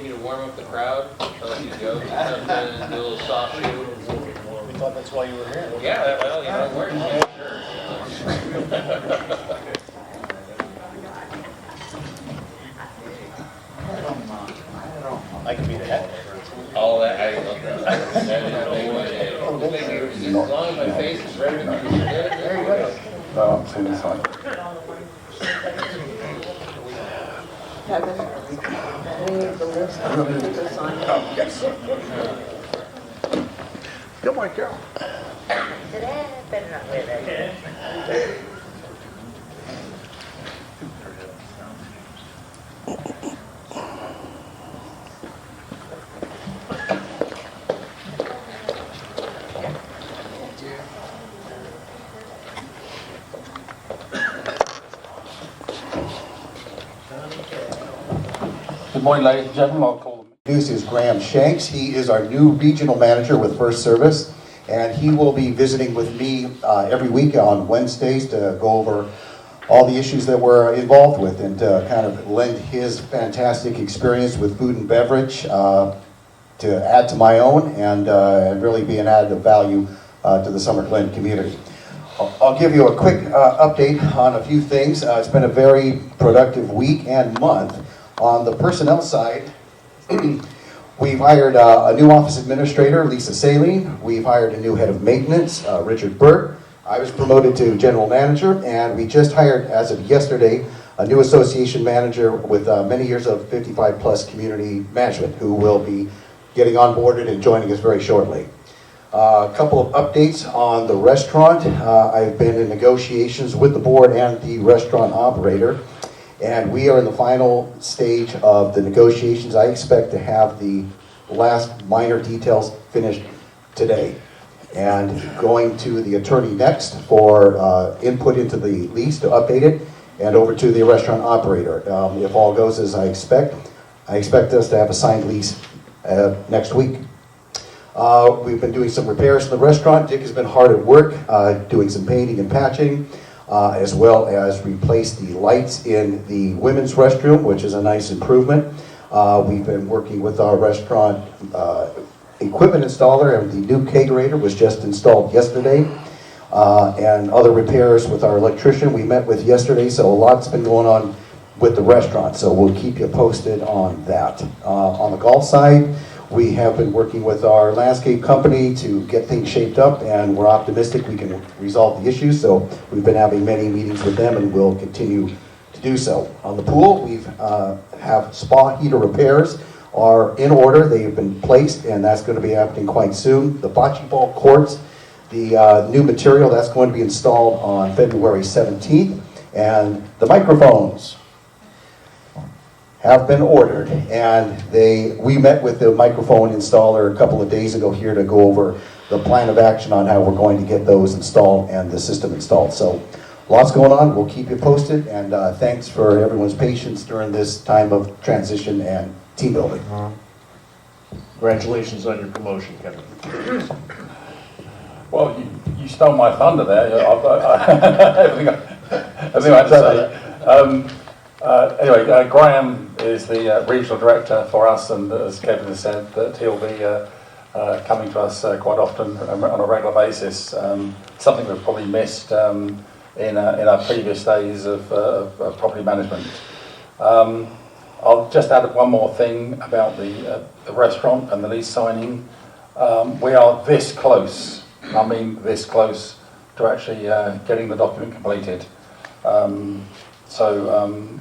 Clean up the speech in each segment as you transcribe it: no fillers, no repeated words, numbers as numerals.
need me to warm up the crowd? Let you go, do something, do a little soft shoe. We thought that's why you were here. Yeah, well, you know, we're I can be the head. all that, I love that. That is as long as my face is ready to be good. There you go. No, I'm seeing this one. Kevin, we need the list of people signing. Yes. Good morning, Carol. Today, I better not wear that. Good morning, ladies and gentlemen. I'll call them. This is Graham Shanks. He is our new regional manager with First Service, and he will be visiting with me every week on Wednesdays to go over all the issues that we're involved with and to kind of lend his fantastic experience with food and beverage to add to my own and really be an added value to the SummerGlen community. I'll give you a quick update on a few things. It's been a very productive week and month. On the personnel side, we've hired a new office administrator, Lisa Saline. We've hired a new head of maintenance, Richard Burke. I was promoted to general manager, and we just hired, as of yesterday, a new association manager with many years of 55-plus community management who will be getting onboarded and joining us very shortly. A couple of updates on the restaurant. I've been in negotiations with the board and the restaurant operator, and we are in the final stage of the negotiations. I expect to have the last minor details finished today. And going to the attorney next for input into the lease to update it, and over to the restaurant operator. If all goes as I expect us to have a signed lease next week. We've been doing some repairs in the restaurant. Dick has been hard at work doing some painting and patching, as well as replace the lights in the women's restroom, which is a nice improvement. We've been working with our restaurant equipment installer, and the new kegerator was just installed yesterday, and other repairs with our electrician we met with yesterday, so a lot's been going on with the restaurant, so we'll keep you posted on that. On the golf side, we have been working with our landscape company to get things shaped up, and we're optimistic we can resolve the issues, so we've been having many meetings with them and we'll continue to do so. On the pool, we have spa heater repairs are in order. They have been placed, and that's going to be happening quite soon. The bocce ball courts, the new material, that's going to be installed on February 17th, and the microphones have been ordered, and we met with the microphone installer a couple of days ago here to go over the plan of action on how we're going to get those installed and the system installed. So lots going on. We'll keep you posted, and thanks for everyone's patience during this time of transition and team building. Congratulations on your promotion, Kevin. Well, you stole my thunder there. Everything I had to say. Anyway, Graham is the regional director for us, and as Kevin has said, that he'll be coming to us quite often on a regular basis. Something we've probably missed in our previous days of property management. I'll just add one more thing about the restaurant and the lease signing. We are this close, I mean this close, to actually getting the document completed. So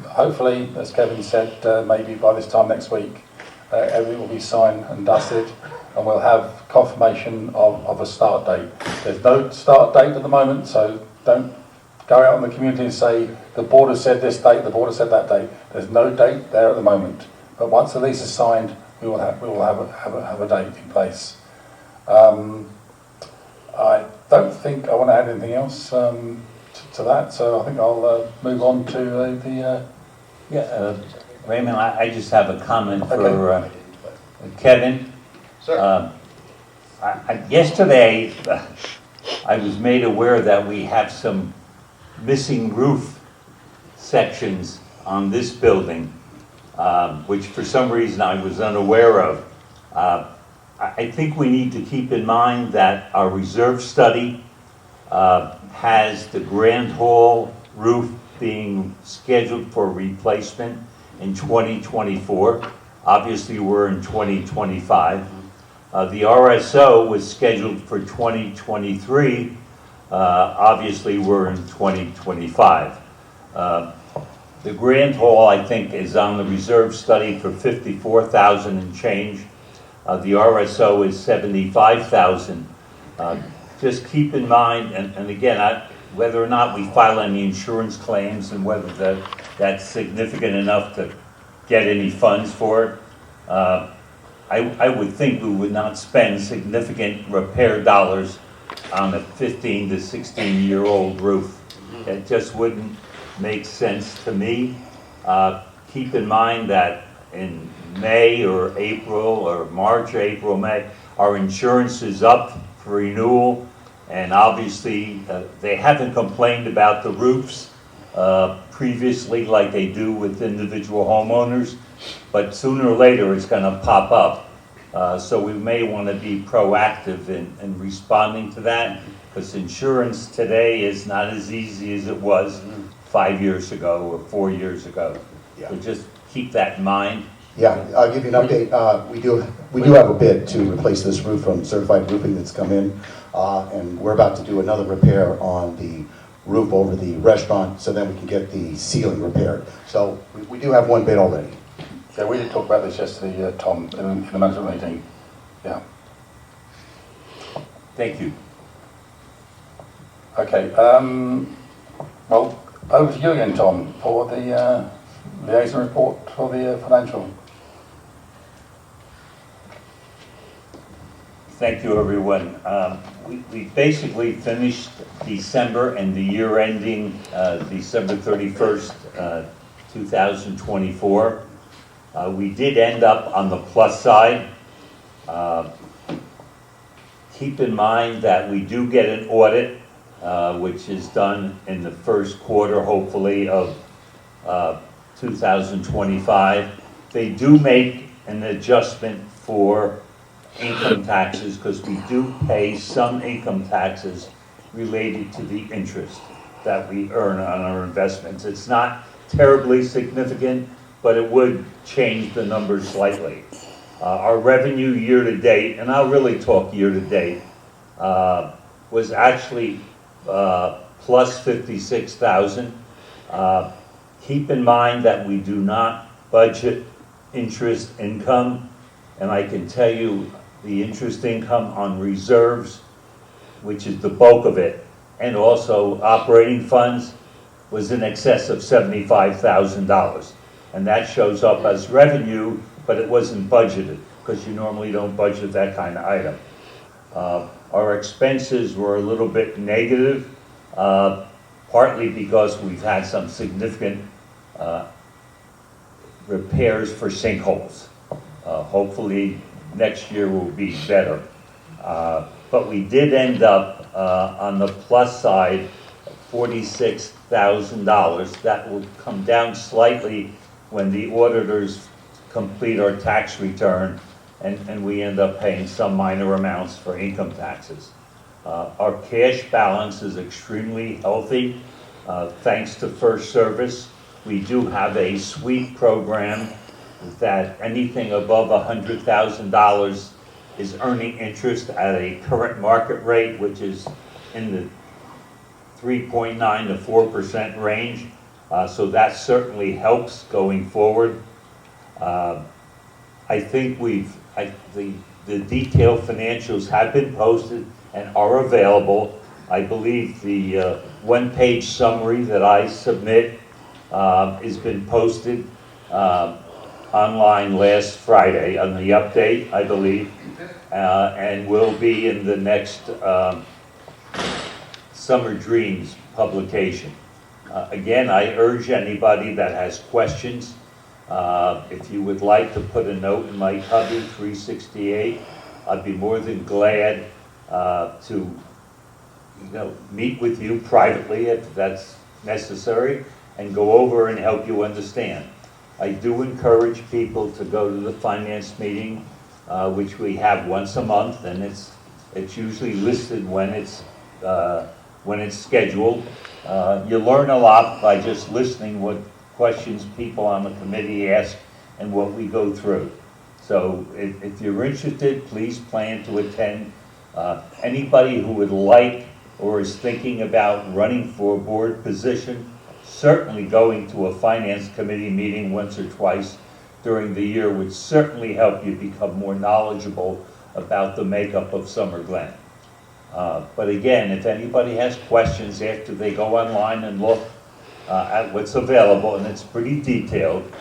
hopefully, as Kevin said, maybe by this time next week, everything will be signed and dusted, and we'll have confirmation of a start date. There's no start date at the moment, so don't go out in the community and say, the board has said this date, the board has said that date. There's no date there at the moment. But once the lease is signed, we will have a date in place. I don't think I want to add anything else to that, so I think I'll move on to Raymond, I just have a comment for Okay. Kevin. Sir. Yesterday, I was made aware that we have some missing roof sections on this building. which for some reason I was unaware of. I think we need to keep in mind that our reserve study has the Grand Hall roof being scheduled for replacement in 2024. Obviously, we're in 2025. The RSO was scheduled for 2023. Obviously, we're in 2025. The Grand Hall, I think, is on the reserve study for $54,000 and change. The RSO is $75,000. Just keep in mind, and again, whether or not we file any insurance claims and whether that's significant enough to get any funds for it, I would think we would not spend significant repair dollars on a 15 to 16-year-old roof. It just wouldn't make sense to me. Keep in mind that in May or April or March, April, May, our insurance is up for renewal, and obviously they haven't complained about the roofs previously like they do with individual homeowners, but sooner or later it's going to pop up. So we may want to be proactive in responding to that, because insurance today is not as easy as it was 5 years ago or 4 years ago. Yeah. So just keep that in mind. Yeah, I'll give you an update. We do have a bid to replace this roof from Certified Roofing that's come in, and we're about to do another repair on the roof over the restaurant, so then we can get the ceiling repaired. So we do have one bid already. Yeah, we did talk about this yesterday, Tom, in the management meeting. Yeah. Thank you. Okay. Well, over to you again, Tom, for the liaison report for the financial. Thank you, everyone. We basically finished December and the year ending December 31st, 2024. We did end up on the plus side. Keep in mind that we do get an audit, which is done in the first quarter, hopefully, of 2025. They do make an adjustment for income taxes, because we do pay some income taxes related to the interest that we earn on our investments. It's not terribly significant, but it would change the numbers slightly. Our revenue year to date, and I'll really talk year to date, was actually plus 56,000. Keep in mind that we do not budget interest income, and I can tell you the interest income on reserves, which is the bulk of it, and also operating funds, was in excess of $75,000. And that shows up as revenue, but it wasn't budgeted, because you normally don't budget that kind of item. Our expenses were a little bit negative, partly because we've had some significant repairs for sinkholes. Hopefully next year will be better. But we did end up on the plus side, $46,000. That will come down slightly when the auditors complete our tax return, and we end up paying some minor amounts for income taxes. Our cash balance is extremely healthy, thanks to First Service. We do have a sweep program that anything above $100,000 is earning interest at a current market rate, which is in the 3.9 to 4% range. So that certainly helps going forward. I think the detailed financials have been posted and are available. I believe the one-page summary that I submit has been posted online last Friday on the update, I believe, and will be in the next Summer Dreams publication. Again, I urge anybody that has questions, if you would like to put a note in my cubby, 368, I'd be more than glad to meet with you privately if that's necessary and go over and help you understand. I do encourage people to go to the finance meeting, which we have once a month, and it's usually listed when it's scheduled. You learn a lot by just listening what questions people on the committee ask and what we go through. So if you're interested, please plan to attend. Anybody who would like or is thinking about running for a board position, certainly going to a finance committee meeting once or twice during the year would certainly help you become more knowledgeable about the makeup of SummerGlen. But again, if anybody has questions after they go online and look at what's available, and it's pretty detailed,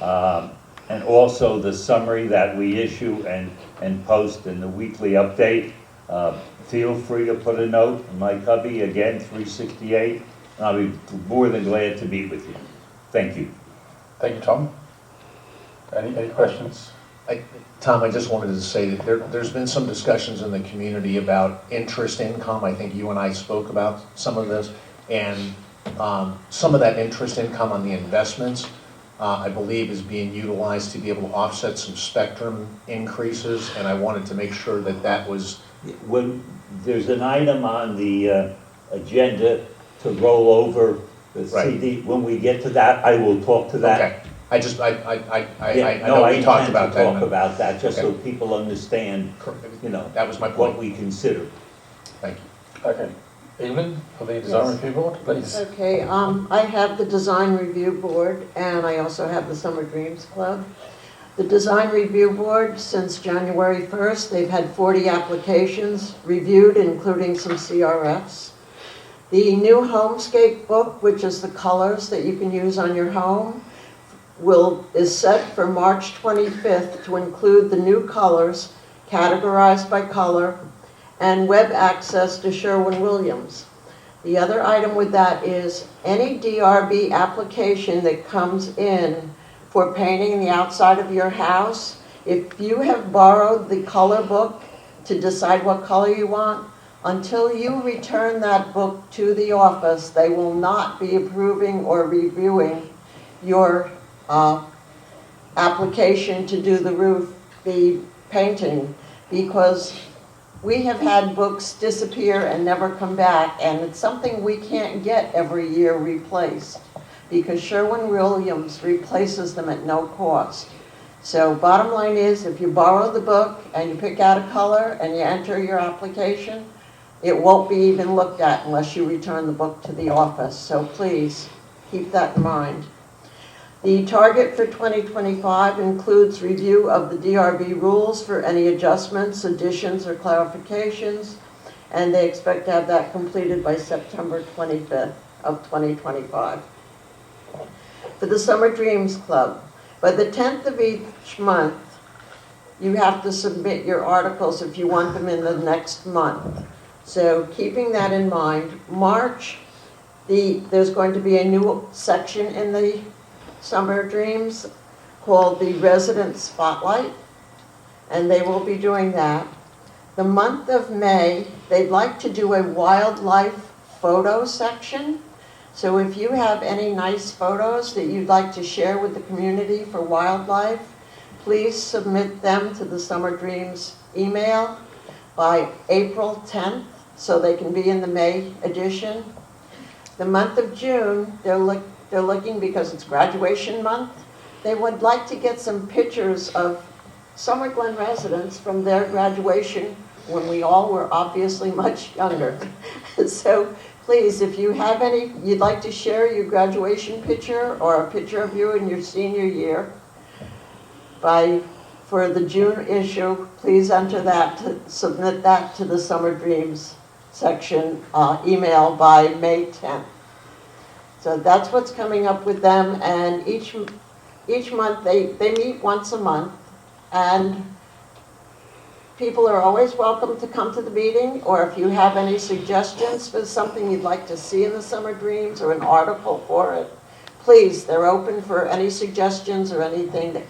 and also the summary that we issue and post in the weekly update, feel free to put a note in my cubby, again, 368, and I'll be more than glad to meet with you. Thank you. Thank you, Tom. Any questions? Tom, I just wanted to say that there's been some discussions in the community about interest income. I think you and I spoke about some of this, and some of that interest income on the investments, I believe, is being utilized to be able to offset some spectrum increases, and I wanted to make sure that that was... When there's an item on the agenda to roll over the Right. CD, when we get to that, I will talk to that. Okay. I just, I Yeah, know I we talked intend about to that. talk about that, just so Okay. people understand, you know, That was my what point. we consider. Thank you. Okay. Evelyn, for the design Yes. review board, please. Okay, I have the design review board, and I also have the Summer Dreams Club. The design review board, since January 1st, they've had 40 applications reviewed, including some CRFs. The new Homescape book, which is the colors that you can use on your home, is set for March 25th to include the new colors, categorized by color, and web access to Sherwin-Williams. The other item with that is any DRB application that comes in for painting the outside of your house, if you have borrowed the color book to decide what color you want, until you return that book to the office, they will not be approving or reviewing your application to do the painting, because we have had books disappear and never come back, and it's something we can't get every year replaced, because Sherwin-Williams replaces them at no cost. So bottom line is, if you borrow the book and you pick out a color and you enter your application, it won't be even looked at unless you return the book to the office. So please, keep that in mind. The target for 2025 includes review of the DRB rules for any adjustments, additions, or clarifications, and they expect to have that completed by September 25th of 2025. For the Summer Dreams Club, by the 10th of each month, you have to submit your articles if you want them in the next month. So keeping that in mind, March, there's going to be a new section in the Summer Dreams called the Resident Spotlight, and they will be doing that. The month of May, they'd like to do a wildlife photo section. So if you have any nice photos that you'd like to share with the community for wildlife, please submit them to the Summer Dreams email by April 10th so they can be in the May edition. The month of June, they're looking, because it's graduation month, they would like to get some pictures of SummerGlen residents from their graduation when we all were obviously much younger. So please, if you have any, you'd like to share your graduation picture or a picture of you in your senior year, for the June issue, please enter that, submit that to the Summer Dreams section email by May 10th. So that's what's coming up with them, and each month they meet once a month, and people are always welcome to come to the meeting, or if you have any suggestions for something you'd like to see in the Summer Dreams or an article for it, please, they're open for any suggestions or anything that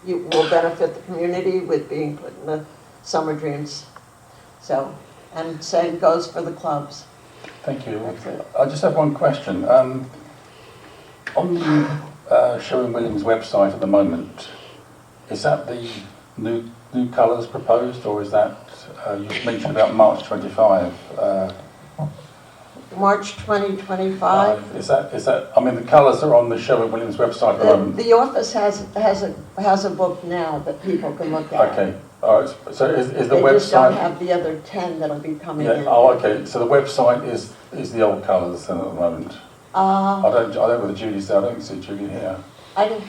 you will benefit the community with being put in the Summer Dreams. So, and same goes for the clubs. Thank you. That's it. I just have one question. On the Sherwin-Williams website at the moment, is that the new colours proposed, or is that, you mentioned about March 25? March 2025. Is that, I mean, the colours are on the Sherwin-Williams website at the moment. The office has a book now that people can look at. Okay, all right, so is the They just don't website? have the other 10 that'll be coming in. Yeah, oh, okay, so the website is the old colours then at the moment? I don't know whether Judy's there, I don't see Judy here. I don't,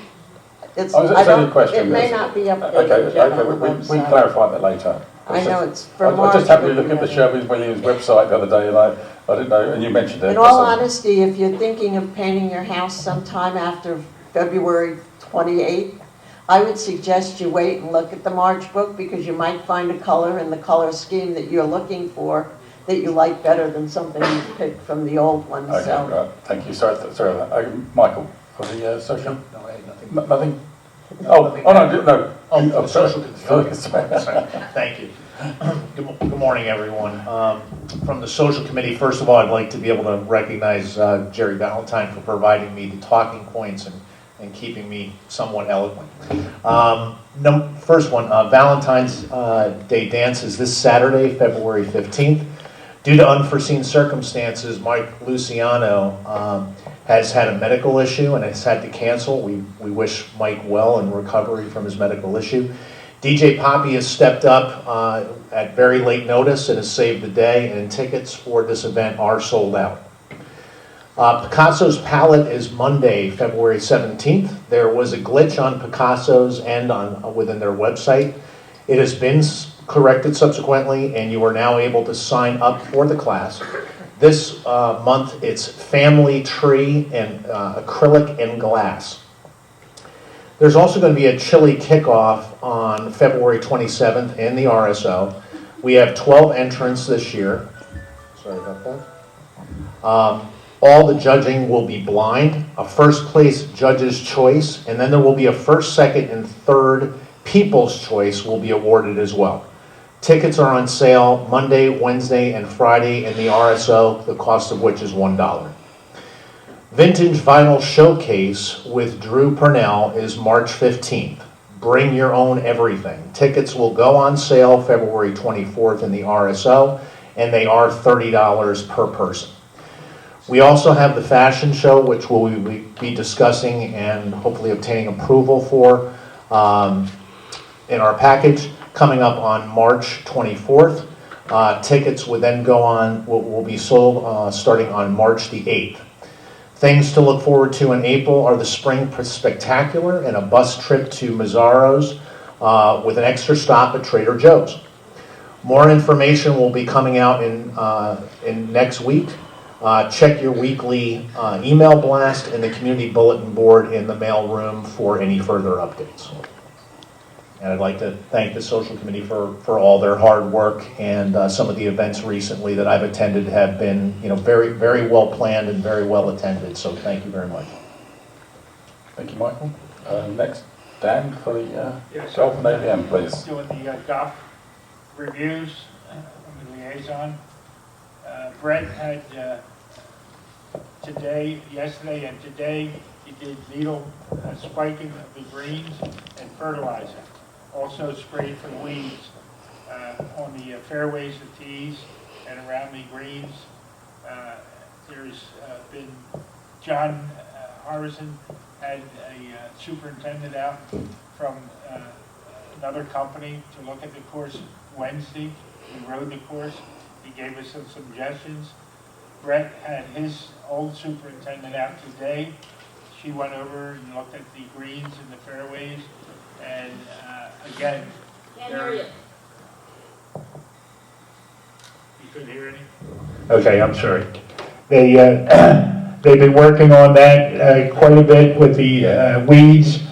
it's, Oh, it's I only a don't, question, it may yes. not be updated Okay, yet on the we website. clarify that later. I know it's for I March. just happened to look at the yeah. Sherwin-Williams website the other day and I didn't know, and you mentioned it. In all honesty, if you're thinking of painting your house sometime after February 28th, I would suggest you wait and look at the March book, because you might find a color in the color scheme that you're looking for that you like better than something you picked from the old one. Okay, So right, thank you, sorry about that. Michael, for the social? No, I had nothing. Nothing? Oh, no. Oh, the sorry. social committee. Sorry. Thank you. Good morning, everyone. From the social committee, first of all, I'd like to be able to recognize Jerry Valentine for providing me the talking points and keeping me somewhat eloquent. First one, Valentine's Day dance is this Saturday, February 15th. Due to unforeseen circumstances, Mike Luciano has had a medical issue and has had to cancel. We wish Mike well in recovery from his medical issue. DJ Poppy has stepped up at very late notice and has saved the day, and tickets for this event are sold out. Picasso's Palette is Monday, February 17th. There was a glitch on Picasso's end within their website. It has been corrected subsequently, and you are now able to sign up for the class. This month, it's family tree and acrylic and glass. There's also going to be a chili kickoff on February 27th in the RSO. We have 12 entrants this year. Sorry about that. All the judging will be blind, a first place judge's choice, and then there will be a first, second, and third people's choice will be awarded as well. Tickets are on sale Monday, Wednesday, and Friday in the RSO, the cost of which is $1. Vintage Vinyl Showcase with Drew Purnell is March 15th. Bring your own everything. Tickets will go on sale February 24th in the RSO, and they are $30 per person. We also have the fashion show, which we'll be discussing and hopefully obtaining approval for in our package, coming up on March 24th. Tickets will then will be sold starting on March the 8th. Things to look forward to in April are the Spring Spectacular and a bus trip to Mazzaro's with an extra stop at Trader Joe's. More information will be coming out in next week. Check your weekly email blast and the community bulletin board in the mail room for any further updates. And I'd like to thank the social committee for all their hard work, and some of the events recently that I've attended have been, very, very well planned and very well attended. So thank you very much. Thank you, Michael. Next, Dan, for the Yes, golf and AVM, please. Doing the golf reviews, I'm the liaison. Brett had yesterday and today, he did needle spiking of the greens and fertilizer. Also sprayed for the weeds on the fairways, the tees, and around the greens. There's been John Harrison had a superintendent out from another company to look at the course Wednesday. He rode the course. He gave us some suggestions. Brett had his old superintendent out today. She went over and looked at the greens and the fairways. And again, Can't hear you. You couldn't hear any? Okay, I'm sorry. They've been working on that quite a bit with the weeds.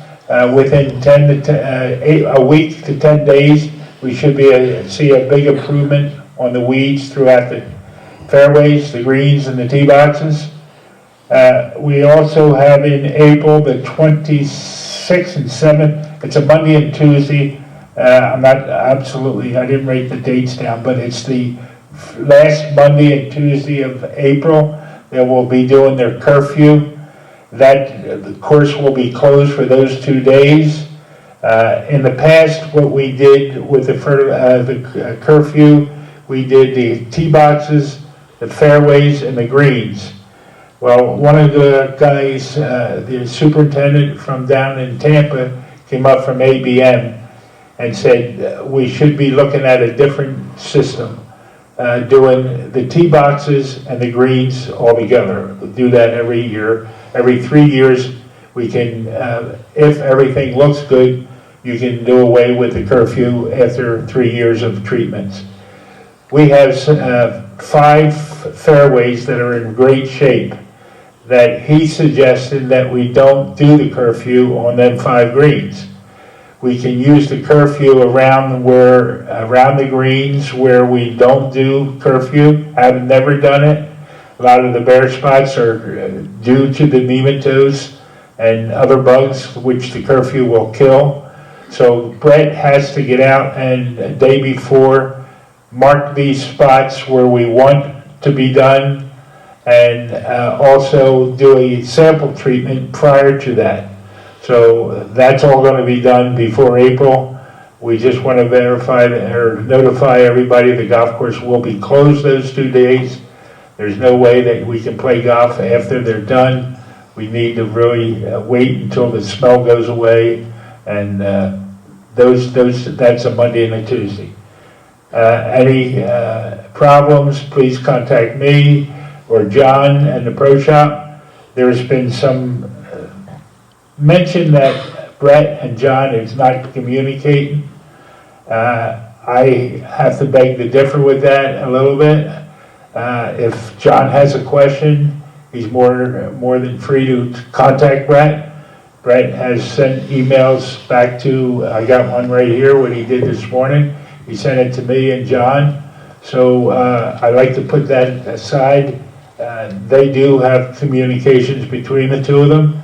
Within a week to 10 days, we should see a big improvement on the weeds throughout the fairways, the greens, and the tee boxes. We also have in April the 26th and 7th. It's a Monday and Tuesday. I didn't write the dates down, but it's the last Monday and Tuesday of April. They will be doing their curfew, the course will be closed for those 2 days. In the past, what we did with the curfew, we did the tee boxes, the fairways, and the greens. Well, one of the guys, the superintendent from down in Tampa, came up from ABM and said we should be looking at a different system, doing the tee boxes and the greens all together. We'll do that every year. Every 3 years, we can, if everything looks good, you can do away with the curfew after 3 years of treatments. We have 5 fairways that are in great shape that he suggested that we don't do the curfew on them 5 greens. We can use the curfew around the greens where we don't do curfew. I've never done it. A lot of the bare spots are due to the nematodes and other bugs which the curfew will kill. So Brett has to get out and a day before mark these spots where we want to be done, and also do a sample treatment prior to that. So that's all going to be done before April. We just want to verify or notify everybody the golf course will be closed those 2 days. There's no way that we can play golf after they're done. We need to really wait until the smell goes away, and that's a Monday and a Tuesday. Any problems, please contact me or John and the Pro Shop. There's been some mention that Brett and John is not communicating. I have to beg to differ with that a little bit. If John has a question, he's more than free to contact Brett. Brett has sent emails back to, I got one right here, what he did this morning. He sent it to me and John. So I like to put that aside. They do have communications between the 2 of them.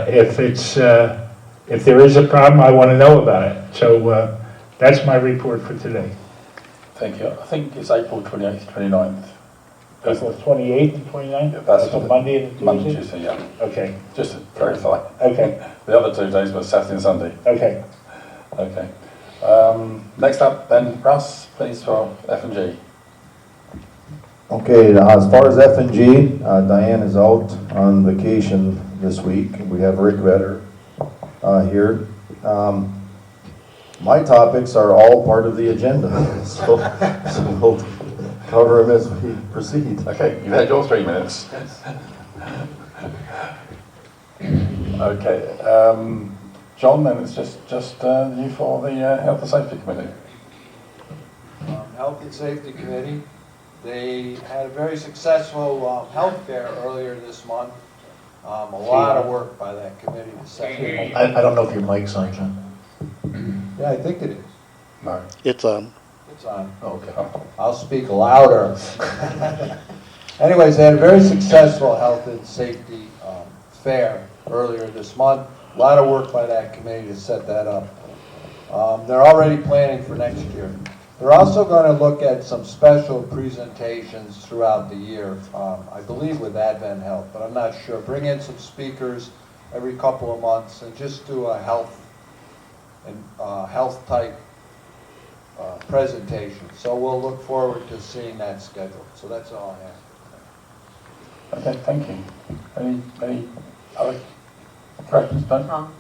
If there is a problem, I want to know about it. So that's my report for today. Thank you. I think it's April 28th, 29th. April 28th and 29th? Yeah, that's a Monday and a Tuesday? Monday, Tuesday, yeah. Okay, Just to verify. okay, The other 2 days were Saturday and Sunday. okay. Okay. Next up then, Russ, please, for F&G. Okay, as far as F&G, Diane is out on vacation this week. We have Rick Vedder here. My topics are all part of the agenda, so we'll cover them as we proceed. Okay, you've had your 3 minutes. Okay, John, then it's just you for the Health and Safety Committee. Health and Safety Committee, they had a very successful health fair earlier this month. A lot of work by that committee to set it up. I don't know if your mic's on, John. Yeah, I think it is. No. It's on. It's on. Okay. I'll speak louder. Anyways, they had a very successful health and safety fair earlier this month. A lot of work by that committee to set that up. They're already planning for next year. They're also going to look at some special presentations throughout the year, I believe with Advent Health, but I'm not sure. Bring in some speakers every couple of months and just do a health type presentation. So we'll look forward to seeing that schedule. So that's all I have. Okay, thank you. Any other questions, done? Tom.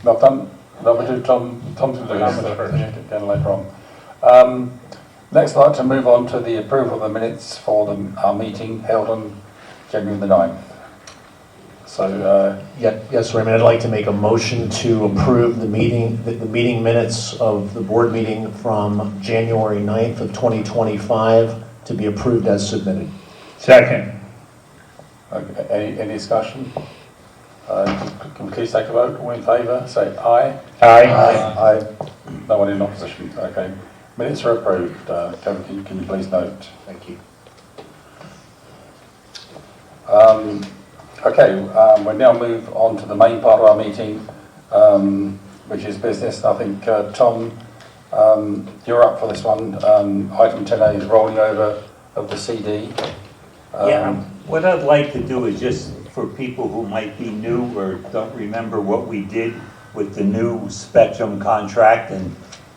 Not done? No, we do Tom's going to do this again later on. Next, I'd like to move on to the approval of the minutes for our meeting held on January the 9th. So, Yes, Raymond, I'd like to make a motion to approve the meeting minutes of the board meeting from January 9th of 2025 to be approved as submitted. Second. okay, any discussion? Can we please take a vote? All in favour, say aye. Aye. Aye. No one in opposition. Okay. Minutes are approved. Kevin, can you please note? Thank you. Okay, we'll now move on to the main part of our meeting, which is business. I think, Tom, you're up for this one. Item 10A is rolling over of the CD. Yeah, what I'd like to do is just for people who might be new or don't remember what we did with the new Spectrum contract in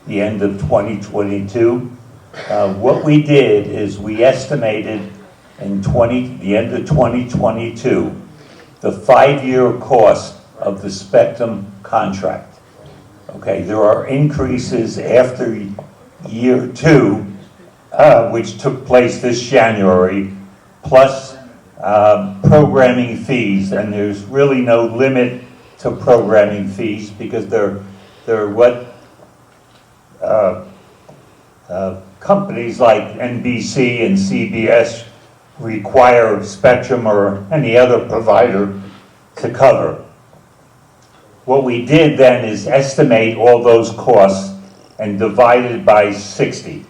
the end of 2022. What we did is we estimated in the end of 2022, the 5-year cost of the Spectrum contract. Okay, there are increases after year 2, which took place this January, plus programming fees, and there's really no limit to programming fees because they're what companies like NBC and CBS require Spectrum or any other provider to cover. What we did then is estimate all those costs and divide it by 60,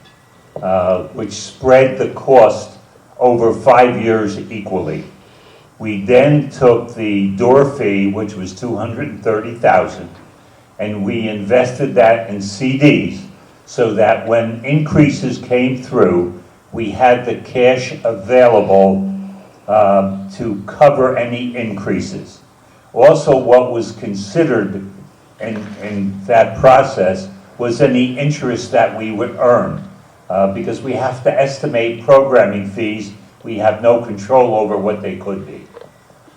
which spread the cost over 5 years equally. We then took the door fee, which was $230,000, and we invested that in CDs so that when increases came through, we had the cash available to cover any increases. Also, what was considered in that process was any interest that we would earn, because we have to estimate programming fees. We have no control over what they could be.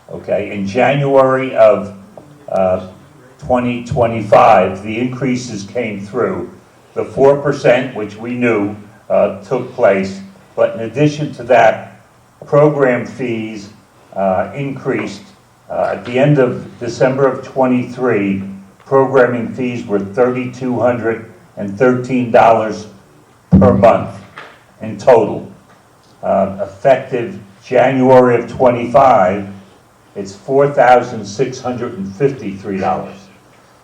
Okay, in January of 2025, the increases came through. The 4%, which we knew took place, but in addition to that, program fees increased. At the end of December of 23, programming fees were $3,213 per month in total. Effective January of 25, it's $4,653.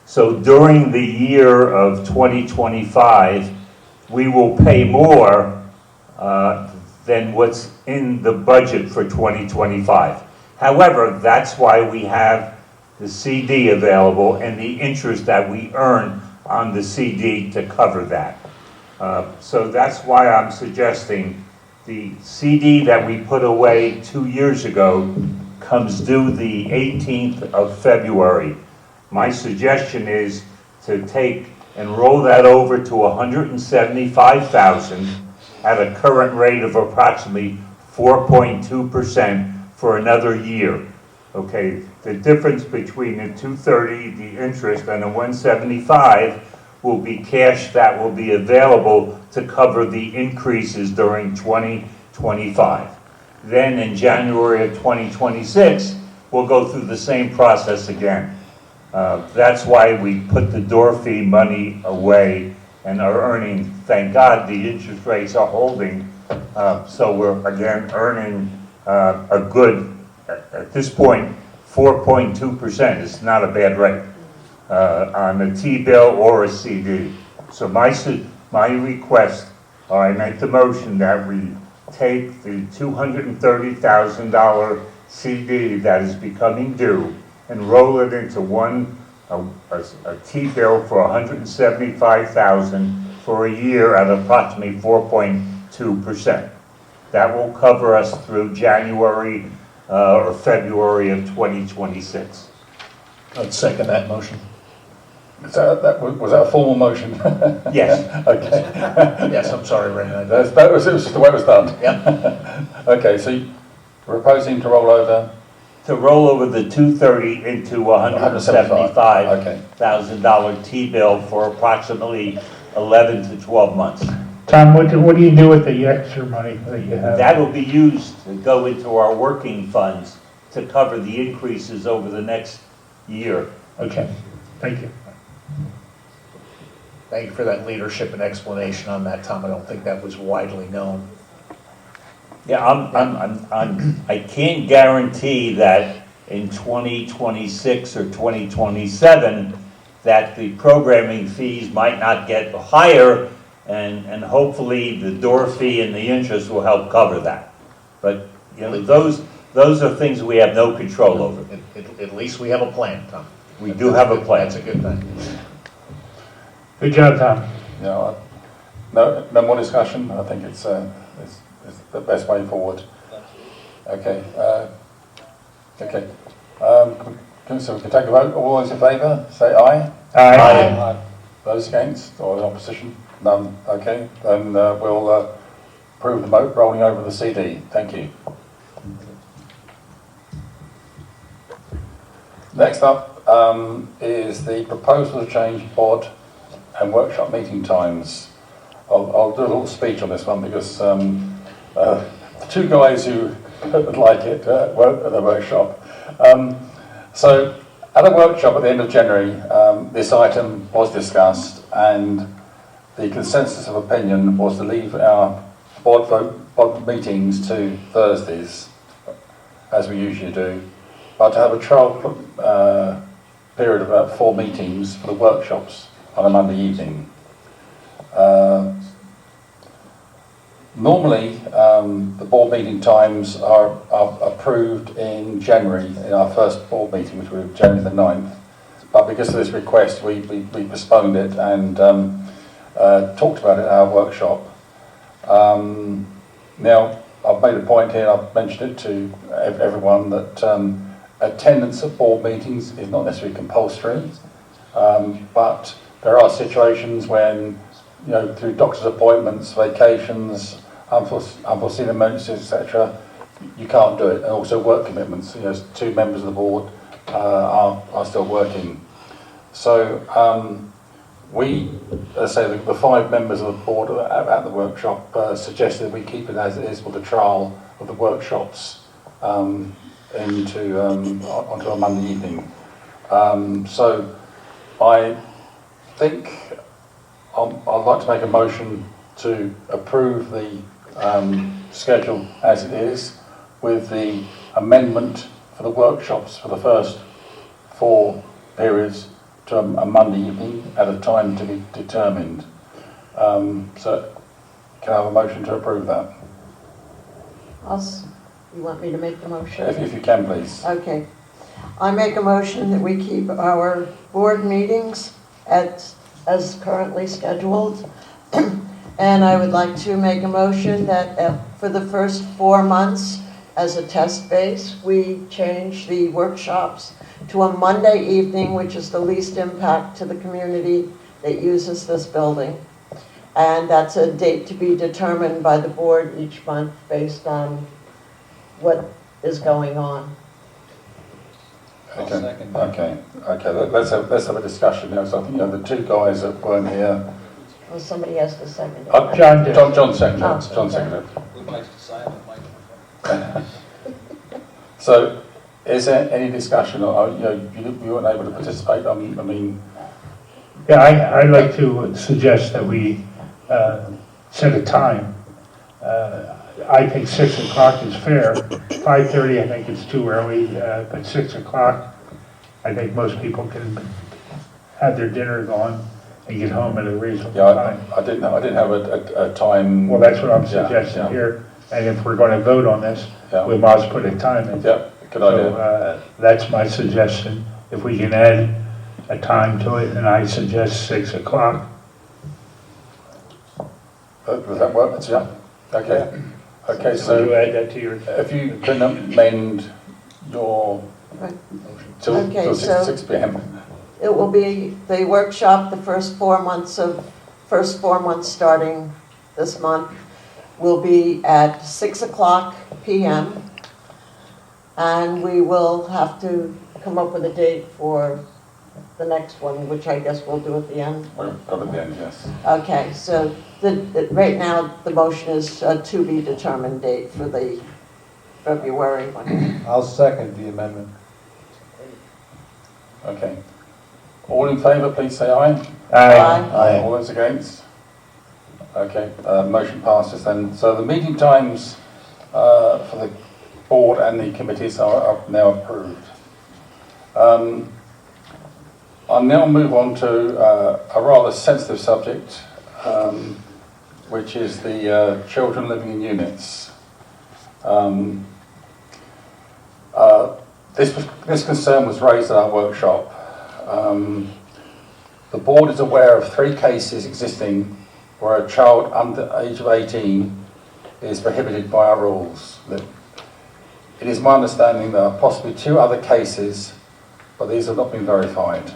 So during the year of 2025, we will pay more than what's in the budget for 2025. However, that's why we have the CD available and the interest that we earn on the CD to cover that. So that's why I'm suggesting the CD that we put away 2 years ago comes due the 18th of February. My suggestion is to take and roll that over to $175,000 at a current rate of approximately 4.2% for another year. Okay, the difference between the 230, the interest, and the 175 will be cash that will be available to cover the increases during 2025. Then in January of 2026, we'll go through the same process again. That's why we put the door fee money away and are earning, thank God, the interest rates are holding. So we're again earning a good, at this point, 4.2%. It's not a bad rate on a T-bill or a CD. So my request, or I make the motion that we take the $230,000 CD that is becoming due and roll it into a T-bill for $175,000 for a year at approximately 4.2%. That will cover us through January or February of 2026. I'd second that motion. Was that a formal motion? Yes. Okay. Yes, I'm sorry, Ray. It was just the way it was done. Yep. Okay, so you're proposing to roll over? To roll over the 230 into $175,000 T-bill for approximately 11 to 12 months. Tom, what do you do with the extra money that you have? That will be used to go into our working funds to cover the increases over the next year. Okay, thank you. Thank you for that leadership and explanation on that, Tom. I don't think that was widely known. Yeah, I can't guarantee that in 2026 or 2027 that the programming fees might not get higher, and hopefully the door fee and the interest will help cover that. But you know, those are things we have no control over. At least we have a plan, Tom. We do have a plan. That's a good thing. Good job, Tom. Yeah, no more discussion. I think it's the best way forward. Okay. Okay. So we can take a vote. All those in favour, say aye. Aye. Those against or in opposition? None. Okay. Then we'll approve the vote rolling over the CD. Thank you. Next up is the proposal to change board and workshop meeting times. I'll do a little speech on this one because the two guys who would like it weren't at the workshop. So at a workshop at the end of January, this item was discussed and the consensus of opinion was to leave our board meetings to Thursdays, as we usually do, but to have a trial period of about 4 meetings for the workshops on a Monday evening. Normally, the board meeting times are approved in January, in our first board meeting, which was January the 9th. But because of this request, we postponed it and talked about it at our workshop. Now, I've made a point here, I've mentioned it to everyone, that attendance at board meetings is not necessarily compulsory, but there are situations when, you know, through doctor's appointments, vacations, unforeseen emergencies, etc., you can't do it. And also work commitments. You know, 2 members of the board are still working. So we, as I say, the 5 members of the board at the workshop suggested we keep it as it is with the trial of the workshops onto a Monday evening. So I think I'd like to make a motion to approve the schedule as it is, with the amendment for the workshops for the first 4 periods to a Monday evening at a time to be determined. So can I have a motion to approve that? You want me to make the motion? If you can, please. Okay. I make a motion that we keep our board meetings as currently scheduled. And I would like to make a motion that for the first 4 months, as a test base, we change the workshops to a Monday evening, which is the least impact to the community that uses this building. And that's a date to be determined by the board each month based on what is going on. Okay. Let's have a discussion now. So I think, you know, the 2 guys that weren't here. Well, somebody has to second it. John did. John seconded. Oh, John okay. seconded. So, is there any discussion? Or, you know, you weren't able to participate. I mean. Yeah, I'd like to suggest that we set a time. I think 6 o'clock is fair. 5:30, I think it's too early, but 6 o'clock, I think most people can have their dinner gone and get home at a reasonable time. I didn't have a time. Well, that's what I'm suggesting here. And if we're going to vote on this, we must put a time in. Yeah, good idea. So that's my suggestion. If we can add a time to it, and I suggest 6 o'clock. Does that work? Yeah. Okay. Yeah. Okay, So you so add that to your. if you can amend your till 6 p.m. It will be the workshop, the first 4 months starting this month will be at 6 o'clock p.m. And we will have to come up with a date for the next one, which I guess we'll do at the end. We'll go at the end, yes. Okay, so right now, the motion is a to be determined date for the February one. I'll second the amendment. Okay. All in favour, please say aye. Aye. All those against? Okay, motion passes then. So the meeting times for the board and the committees are now approved. I'll now move on to a rather sensitive subject, which is the children living in units. This concern was raised at our workshop. The board is aware of 3 cases existing where a child under the age of 18 is prohibited by our rules. It is my understanding there are possibly 2 other cases, but these have not been verified.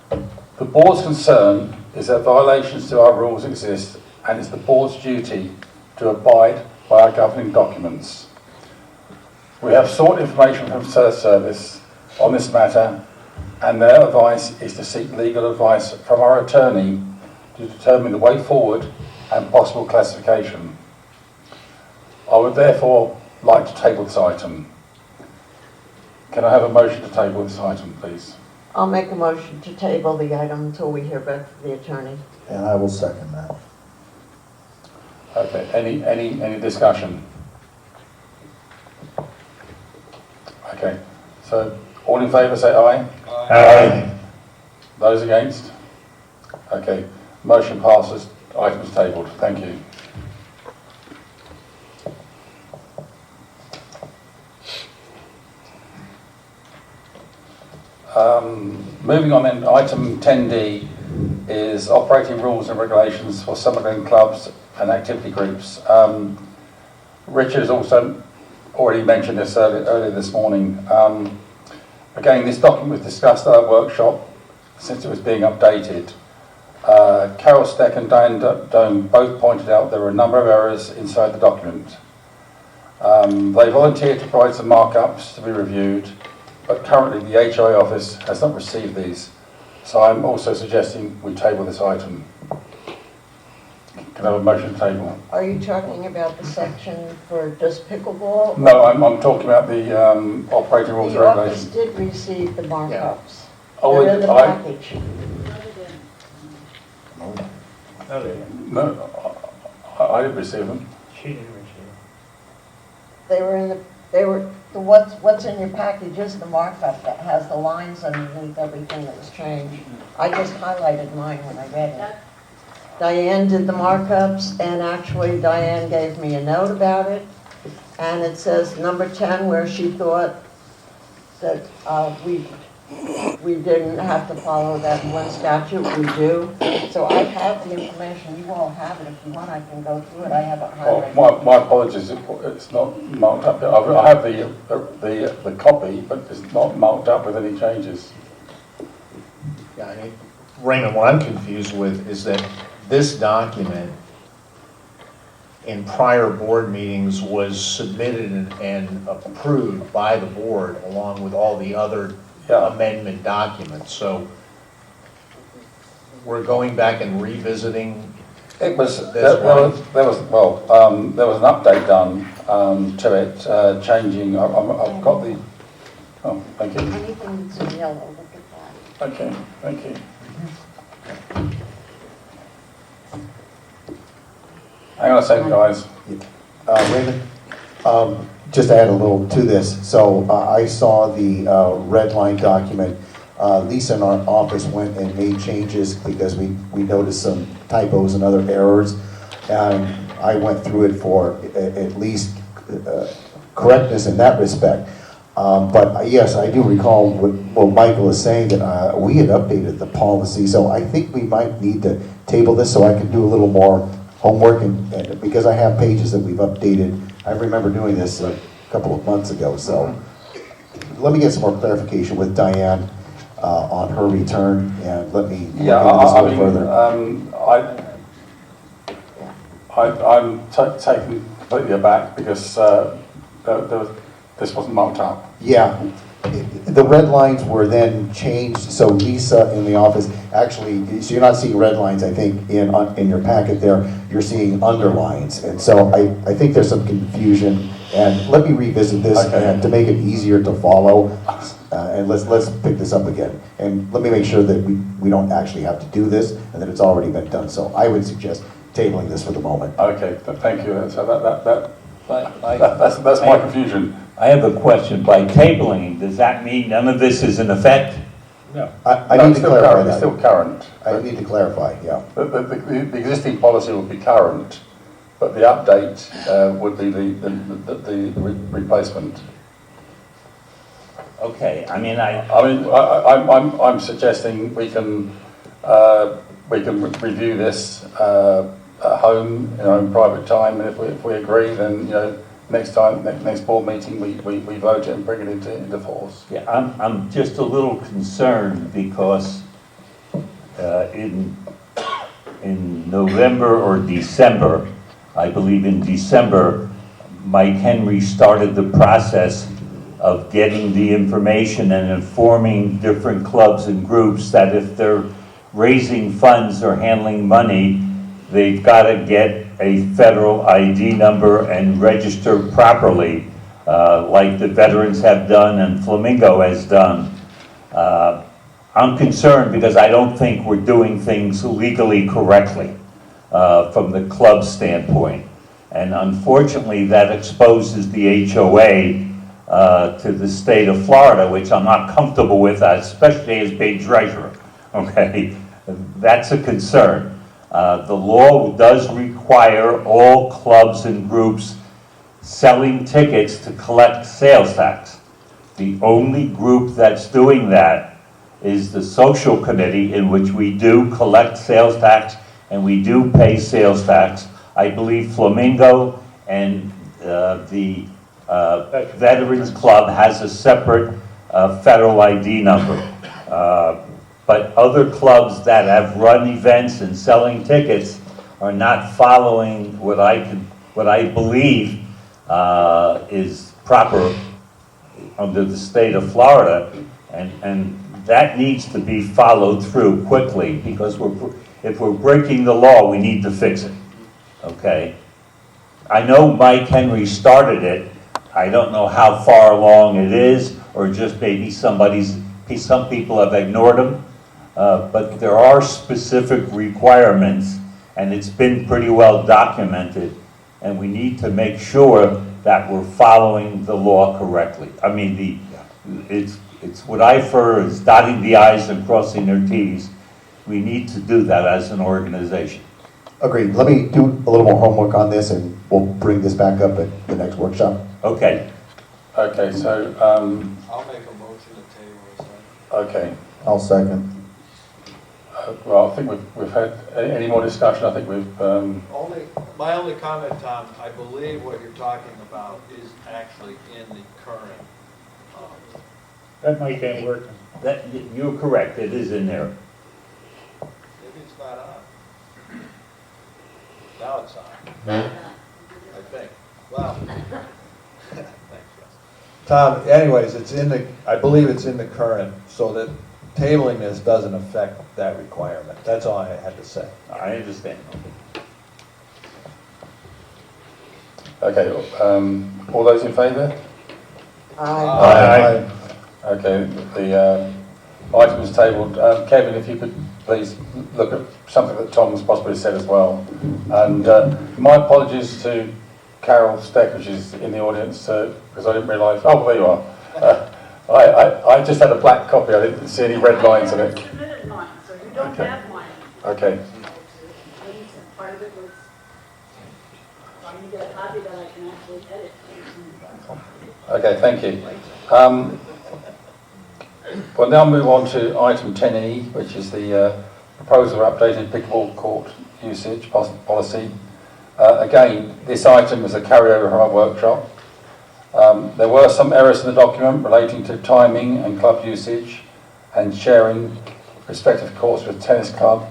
The board's concern is that violations to our rules exist, and it's the board's duty to abide by our governing documents. We have sought information from Service on this matter, and their advice is to seek legal advice from our attorney to determine the way forward and possible classification. I would therefore like to table this item. Can I have a motion to table this item, please? I'll make a motion to table the item until we hear back from the attorney. And I will second that. Okay, any discussion? Okay, so all in favour say aye. Aye. Those against? Okay, motion passes, item is tabled, thank you. Moving on then, item 10D is operating rules and regulations for SummerGlen clubs and activity groups. Richard has also already mentioned this earlier this morning. Again, this document was discussed at our workshop since it was being updated. Carol Steck and Diane Dome both pointed out there were a number of errors inside the document. They volunteered to provide some markups to be reviewed, but currently the HI office has not received these. So I'm also suggesting we table this item. Can I have a motion to table? Are you talking about the section for just pickleball? No, I'm talking about the operating rules and The office regulations. did receive the markups. Oh, They're in the package. No, I didn't receive them. She didn't receive They were, what's in your package is the markup that has the lines underneath everything that was changed. I just highlighted mine when I read it. Diane did the markups, and actually Diane gave me a note about it. And it says number 10, where she thought that we didn't have to follow that one statute, we do. So I have the information, you all have it. If you want, I can go through it. I have it highlighted. Well, my apologies, it's not marked up. I have the copy, but it's not marked up with any changes. Yeah, I mean, Raymond, what I'm confused with is that this document in prior board meetings was submitted and approved by the board along with all the other amendment documents. So we're going back and revisiting. It was this there was an update done to it, changing. I've got the. Oh, thank you. Anything that's in yellow, look at that. Okay, thank you. Hang on a second, guys. Raymond, just to add a little to this. So I saw the red line document. Lisa in our office went and made changes because we noticed some typos and other errors. And I went through it for at least correctness in that respect. But yes, I do recall what Michael is saying, that we had updated the policy. So I think we might need to table this so I can do a little more homework, and because I have pages that we've updated. I remember doing this a couple of months ago. So let me get some more clarification with Diane on her return, and let me look into this a little further. I'm taken completely aback because this wasn't marked up. Yeah, the red lines were then changed, so Lisa in the office, actually, so you're not seeing red lines, I think, in your packet there, you're seeing underlines. And so I think there's some confusion, and let me revisit this and to make it easier to follow, and let's pick this up again. And let me make sure that we don't actually have to do this, and that it's already been done. So I would suggest tabling this for the moment. Okay, thank you. So that's my confusion. I have a question. By tabling, does that mean none of this is in effect? No. I need to clarify that. It's still current. I need to clarify, yeah. The existing policy would be current, but the update would be the replacement. Okay, I mean, I'm suggesting we can review this at home in our own private time, and if we agree, then next time, next board meeting, we vote it and bring it into force. Yeah, I'm just a little concerned because in November or December, I believe in December, Mike Henry started the process of getting the information and informing different clubs and groups that if they're raising funds or handling money, they've got to get a federal ID number and register properly, like the veterans have done and Flamingo has done. I'm concerned because I don't think we're doing things legally correctly from the club standpoint. And unfortunately, that exposes the HOA to the state of Florida, which I'm not comfortable with, especially as being treasurer. Okay, that's a concern. The law does require all clubs and groups selling tickets to collect sales tax. The only group that's doing that is the social committee, in which we do collect sales tax and we do pay sales tax. I believe Flamingo and the Veterans Club has a separate federal ID number. But other clubs that have run events and selling tickets are not following what I believe is proper under the state of Florida, and that needs to be followed through quickly, because if we're breaking the law, we need to fix it. Okay? I know Mike Henry started it. I don't know how far along it is, or just maybe some people have ignored him. But there are specific requirements, and it's been pretty well documented, and we need to make sure that we're following the law correctly. I mean, it's what I've heard is dotting the I's and crossing their T's. We need to do that as an organization. Agreed. Let me do a little more homework on this, and we'll bring this back up at the next workshop. Okay. Okay, so, I'll make a motion to table this. okay. I'll second. Well, I think we've had, any more discussion? I think we've, My only comment, Tom, I believe what you're talking about is actually in the current, That might ain't working. You're correct, it is in there. maybe it's not on. Now it's on, I think. Well, thanks, Jess. Tom, anyways, I believe it's in the current, so that tabling this doesn't affect that requirement. That's all I had to say. I understand. okay, all those in favour? Aye. Okay, the item is tabled. Kevin, if you could please look at something that Tom's possibly said as well. And my apologies to Carol Steck, which is in the audience, because I didn't realise, oh, there you are. I just had a black copy, I didn't see any red lines in it. I submitted mine, so you don't have mine. Okay, Part of it was trying to get a copy that I can actually edit. okay, thank you. We'll now move on to item 10E, which is the proposal for updated pickleball court usage policy. Again, this item is a carryover from our workshop. There were some errors in the document relating to timing and club usage and sharing respective courts with tennis club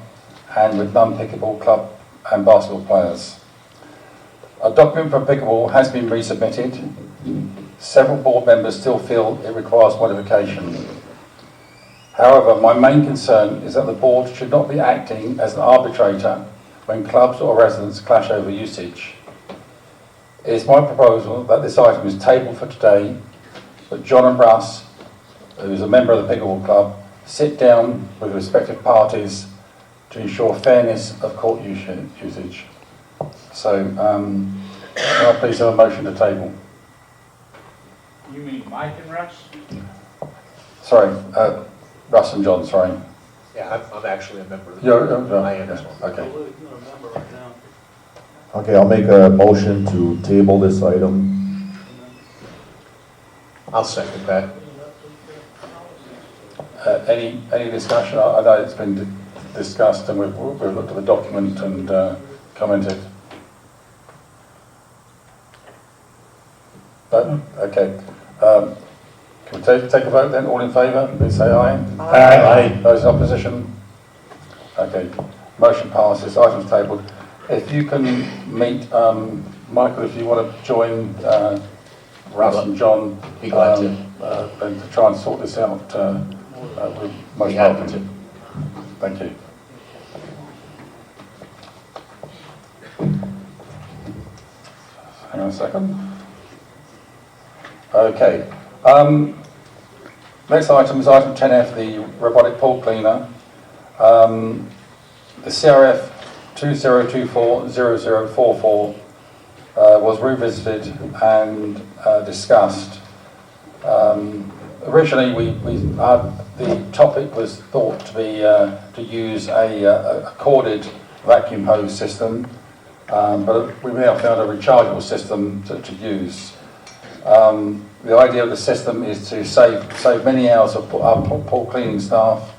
and with non-pickleball club and basketball players. A document for pickleball has been resubmitted. Several board members still feel it requires modification. However, my main concern is that the board should not be acting as an arbitrator when clubs or residents clash over usage. It is my proposal that this item is tabled for today, that John and Russ, who is a member of the pickleball club, sit down with respective parties to ensure fairness of court usage. So, can I please have a motion to table? You mean Mike and Russ? Sorry, Russ and John, sorry. Yeah, I'm actually a member of the. You're, I am as well. okay. Okay, I'll make a motion to table this item. I'll second that. Any discussion? I know it's been discussed and we've looked at the document and commented. Okay. Can we take a vote then? All in favour, please say aye. Aye. Those in opposition? Okay, motion passes, items tabled. If you can meet, Michael, if you want to join Russ and John, Be glad to. and to try and sort this out, we're most Be happy welcome. to. Thank you. Hang on a second. Okay. Next item is item 10F, the robotic pool cleaner. The CRF 2024-0044 was revisited and discussed. Originally, the topic was thought to be to use a corded vacuum hose system, but we've now found a rechargeable system to use. The idea of the system is to save many hours of our pool cleaning staff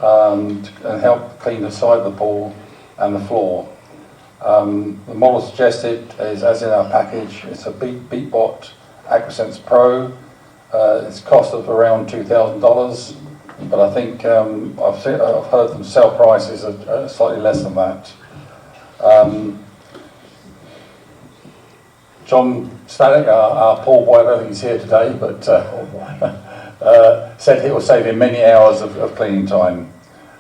and help clean the side of the pool and the floor. The model suggested is, as in our package, it's a BeatBot AquaSense Pro. It's cost of around $2,000, but I think I've heard them sell prices are slightly less than that. John Stanek, our pool boy, I don't think he's here today, but said it will save him many hours of cleaning time.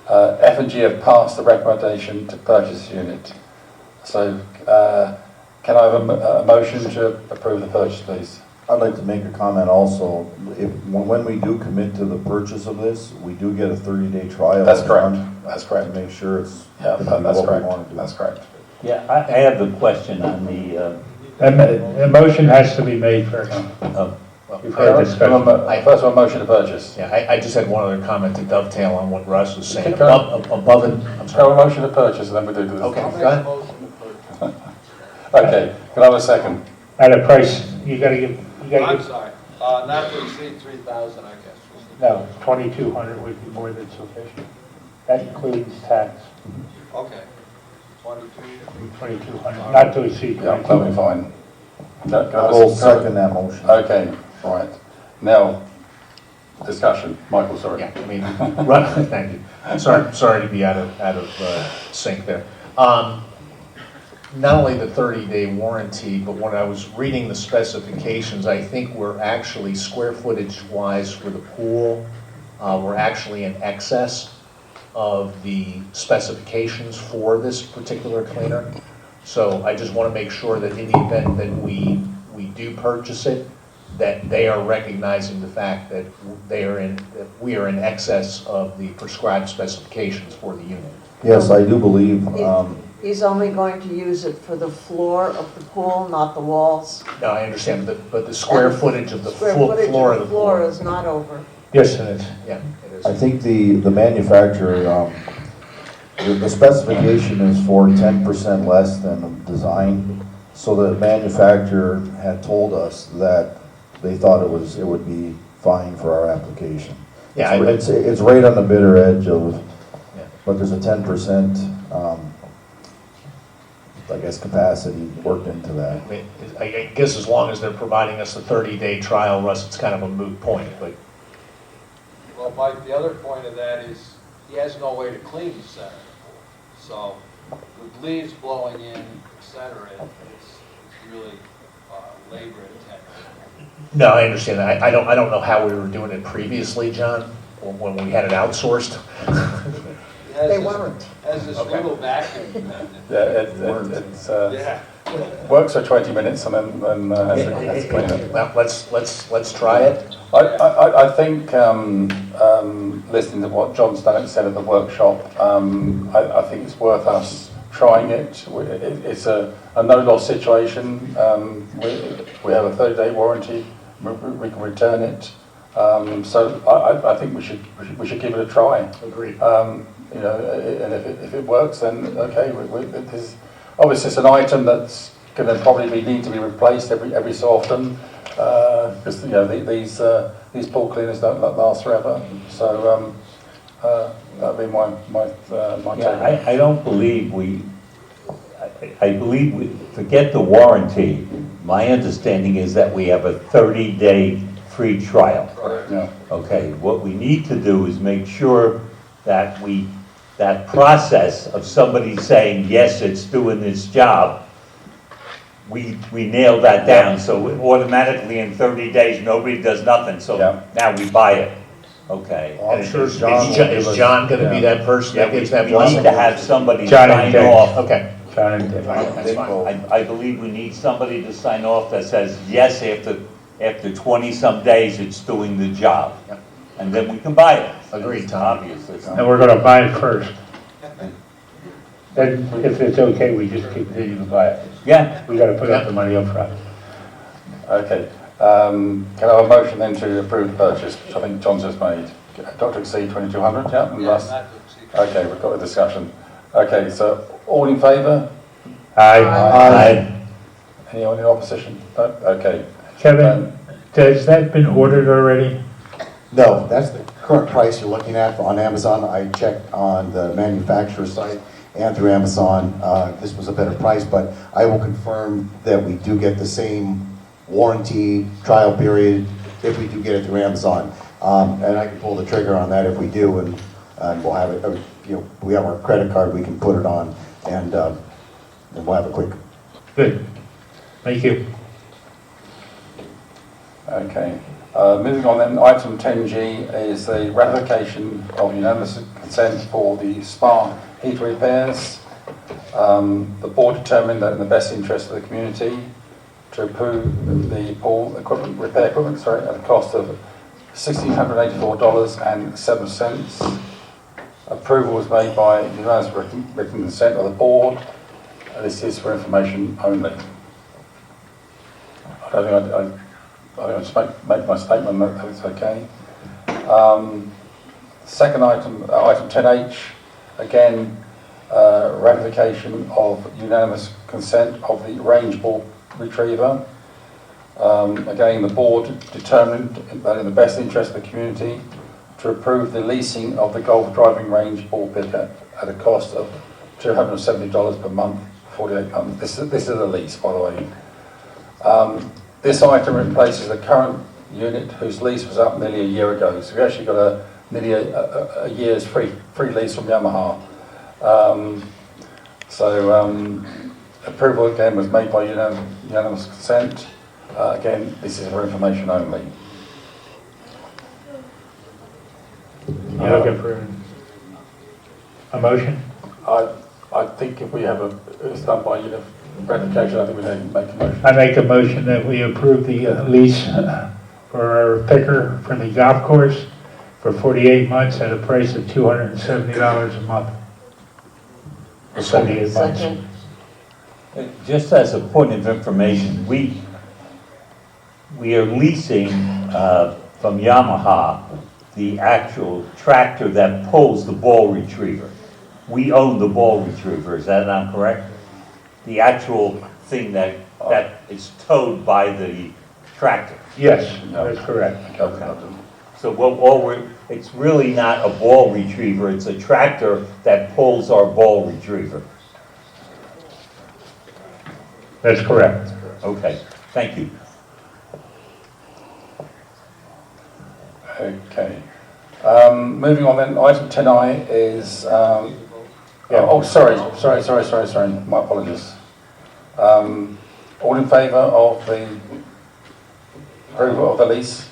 F&G have passed the recommendation to purchase the unit. So can I have a motion to approve the purchase, please? I'd like to make a comment also. When we do commit to the purchase of this, we do get a 30-day trial. That's correct. That's correct. To make sure it's That's what we correct. want to do. That's correct. Yeah, I have a question on the, A motion has to be made first. You've heard discussion. First one, motion to purchase. Yeah, I just had one other comment to dovetail on what Russ was saying. Okay. Above and, I'm So sorry. a motion to purchase, and then we do this. Okay, I'll go make a ahead. motion to purchase. Okay, can I have a second? At a price, you gotta give, I'm sorry, not to exceed 3,000, I guess. no, 2,200 would be more than sufficient. That includes tax, Okay, 22. 2,200, not to exceed Yeah, that'll be 2,200. fine. Can I have a I'll second that motion. Okay, right. Now, discussion. Michael, sorry. Yeah, I mean, thank you. Sorry to be out of sync there. Not only the 30-day warranty, but when I was reading the specifications, I think we're actually square footage wise for the pool, we're actually in excess of the specifications for this particular cleaner. So I just want to make sure that in the event that we do purchase it, that they are recognizing the fact that we are in excess of the prescribed specifications for the unit. Yes, I do believe, He's only going to use it for the floor of the pool, not the walls. No, I understand, but the square footage of the Square footage floor of of the the floor pool. is not over. Yes, it is. Yeah, it is. I think the manufacturer, the specification is for 10% less than the design. So the manufacturer had told us that they thought it would be fine for our application. Yeah, It's right on the bitter edge of, Yeah. but there's a 10%, I guess, capacity worked into that. I mean, I guess as long as they're providing us a 30-day trial, Russ, it's kind of a moot point, but Well, Mike, the other point of that is he has no way to clean the center of the pool. So with leaves blowing in, et cetera, it's really labor intensive. no, I understand that. I don't know how we were doing it previously, John, or when we had it outsourced. They weren't. Has this Okay. little vacuum. Yeah, it's works for 20 minutes and then has to clean it. Well, let's try it. I think, listening to what John Stanek said at the workshop, I think it's worth us trying it. It's a no-loss situation. We have a 30-day warranty. We can return it. So I think we should give it a try. Agreed. You know, and if it works, then okay. Obviously, it's an item that's going to probably need to be replaced every so often, because you know these pool cleaners don't last forever. So that'd be my take. I don't believe I believe forget the warranty. my understanding is that we have a 30-day free trial. Yeah. Okay, what we need to do is make sure that that process of somebody saying, yes, it's doing its job, we nail that down, so automatically in 30 days, nobody does nothing, so Yeah. now we buy it. Okay. I'm sure Is John will give Is us- John gonna be Yeah. that person Yeah, that we gives that need blessing? to have somebody John and sign Dick. off. Okay, John and Dick. that's fine. I believe we need somebody to sign off that says, yes, after 20-some days, it's doing the job. Yep. And then we can buy it. Agreed, Tom. Obviously. And we're gonna buy it first. Then, if it's okay, we just continue to buy it. Yeah, We gotta put up the money up front. Okay. Can I have a motion then to approve the purchase, which I think John's just made? Not to exceed 2,200, yeah? And that's- Okay, we've got a discussion. Okay, so all in favour? Aye. Aye. Anyone in opposition? No? Okay. Kevin, has that been ordered already? No, that's the current price you're looking at on Amazon. I checked on the manufacturer site and through Amazon. This was a better price, but I will confirm that we do get the same warranty trial period if we do get it through Amazon. And I can pull the trigger on that if we do, and we'll have it, we have our credit card we can put it on, and we'll have a quick. Good. Thank you. Okay. Moving on then, item 10G is the ratification of unanimous consent for the spa heater repairs. The board determined that in the best interest of the community to approve the pool equipment, repair equipment, at a cost of $1,684.07. Approval was made by unanimous written consent of the board. This is for information only. I don't think I'll just make my statement that it's okay. Second item, item 10H, again, ratification of unanimous consent of the range ball retriever. Again, the board determined that in the best interest of the community to approve the leasing of the golf driving range ball picker at a cost of $270 per month, 48 months. This is a lease, by the way. This item replaces the current unit whose lease was up nearly a year ago. So we actually got nearly a year's free lease from Yamaha. Approval again was made by unanimous consent. Again, this is for information only. You looking for a motion? I think if we have it's done by ratification, I think we need to make a motion. I make a motion that we approve the lease for our picker for the golf course for 48 months at a price of $270 a month. For 48 months. Second. just as a point of information, we are leasing from Yamaha the actual tractor that pulls the ball retriever. We own the ball retriever, is that not correct? The actual thing that is towed by the tractor. Yes, that's correct. Okay. So it's really not a ball retriever, it's a tractor that pulls our ball retriever. That's correct. Okay, thank you. Okay. Moving on then, item 10I is, sorry, my apologies. All in favour of the approval of the lease?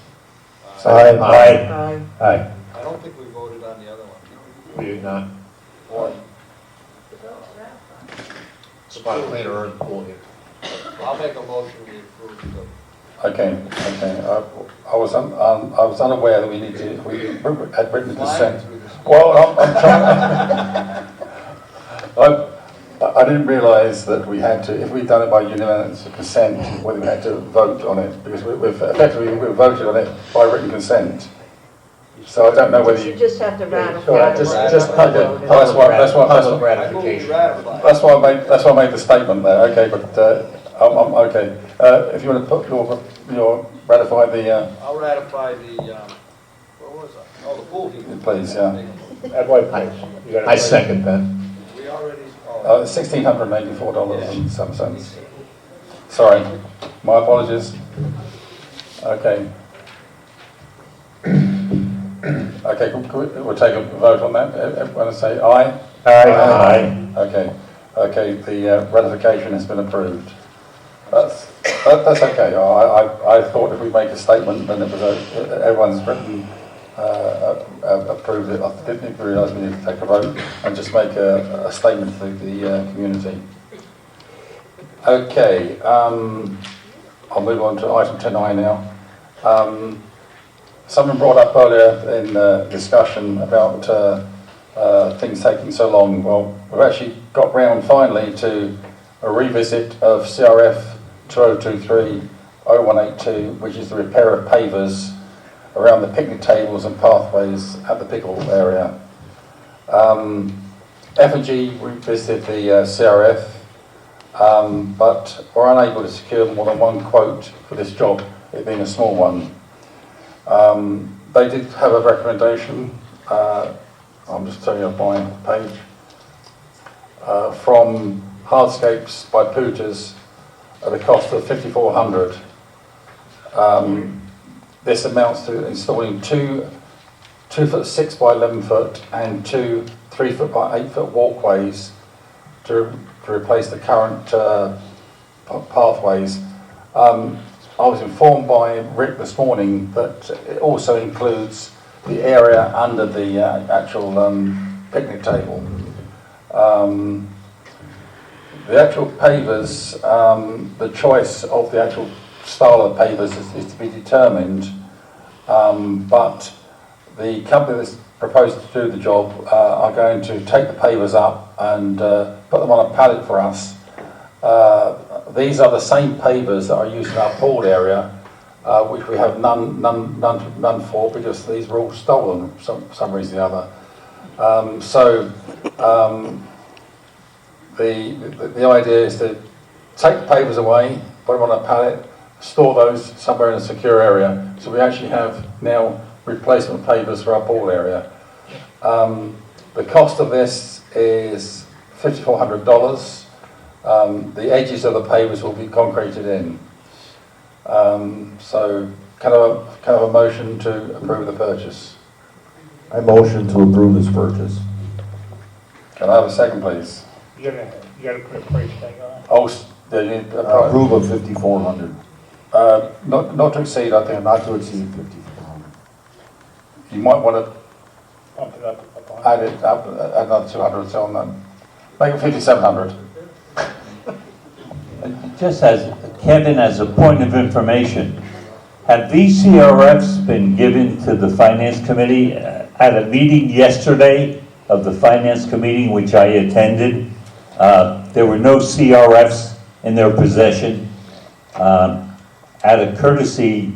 Aye. Aye. Aye. I don't think we voted on the other one. We did not. Or, Spot cleaner or pool heater. I'll make a motion we approve the. Okay. I was unaware that we had written consent. Well, I'm trying. I didn't realise that we had to, if we'd done it by unanimous consent, whether we had to vote on it, because we've voted on it by written consent. So I don't know whether You you. just have to ratify. Just public That's why ratification. That's why I made the statement there. Okay, but I'm okay. If you want to put ratify the. I'll ratify the, what was that? Oh, the pool heater. Please, yeah. At what price? You got a I price? second that. We already, $1,684.07. Sorry, my apologies. Okay. Okay, we'll take a vote on that. Everyone say aye? Aye. Okay, okay, the ratification has been approved. That's okay. I thought if we make a statement, then it was everyone's written, approved it. I didn't realise we needed to take a vote and just make a statement to the community. Okay, I'll move on to item 10I now. Someone brought up earlier in discussion about things taking so long. Well, we've actually got round finally to a revisit of CRF 2023-0182, which is the repair of pavers around the picnic tables and pathways at the pickle area. F&G revisited the CRF, but were unable to secure more than one quote for this job, it being a small one. They did have a recommendation, I'm just turning up my page, from Hardscapes by Pooters at a cost of $5,400. This amounts to installing two 2'6" by 11 foot and two 3 foot by 8 foot walkways to replace the current pathways. I was informed by Rick this morning that it also includes the area under the actual picnic table. The actual pavers, the choice of the actual style of pavers is to be determined, but the company that's proposed to do the job are going to take the pavers up and put them on a pallet for us. These are the same pavers that are used in our pool area, which we have none for because these were all stolen for some reason or other. The idea is to take the pavers away, put them on a pallet, store those somewhere in a secure area. So we actually have now replacement pavers for our pool area. The cost of this is $5,400. The edges of the pavers will be concreted in. So kind of a motion to approve the purchase. I motion to approve this purchase. Can I have a second, please? You gotta put a price tag on it. Oh, Approve of $5,400. not to exceed, I think. Not to exceed $5,400. You might want to Bump it up. add it up, add another 200 so on that. Make it 5,700. Just as, Kevin, as a point of information, have these CRFs been given to the Finance Committee? At a meeting yesterday of the Finance Committee, which I attended, there were no CRFs in their possession. Out of courtesy,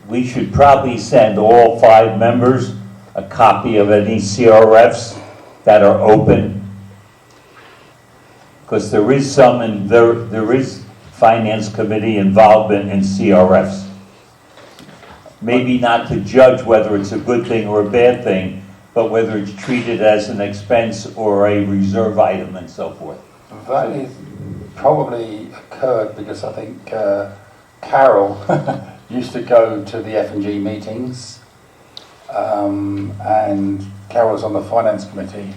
we should probably send all 5 members a copy of any CRFs that are open, because there is some, and there is Finance Committee involvement in CRFs. Maybe not to judge whether it's a good thing or a bad thing, but whether it's treated as an expense or a reserve item and so forth. That is probably occurred because I think Carol used to go to the F&G meetings, and Carol's on the Finance Committee,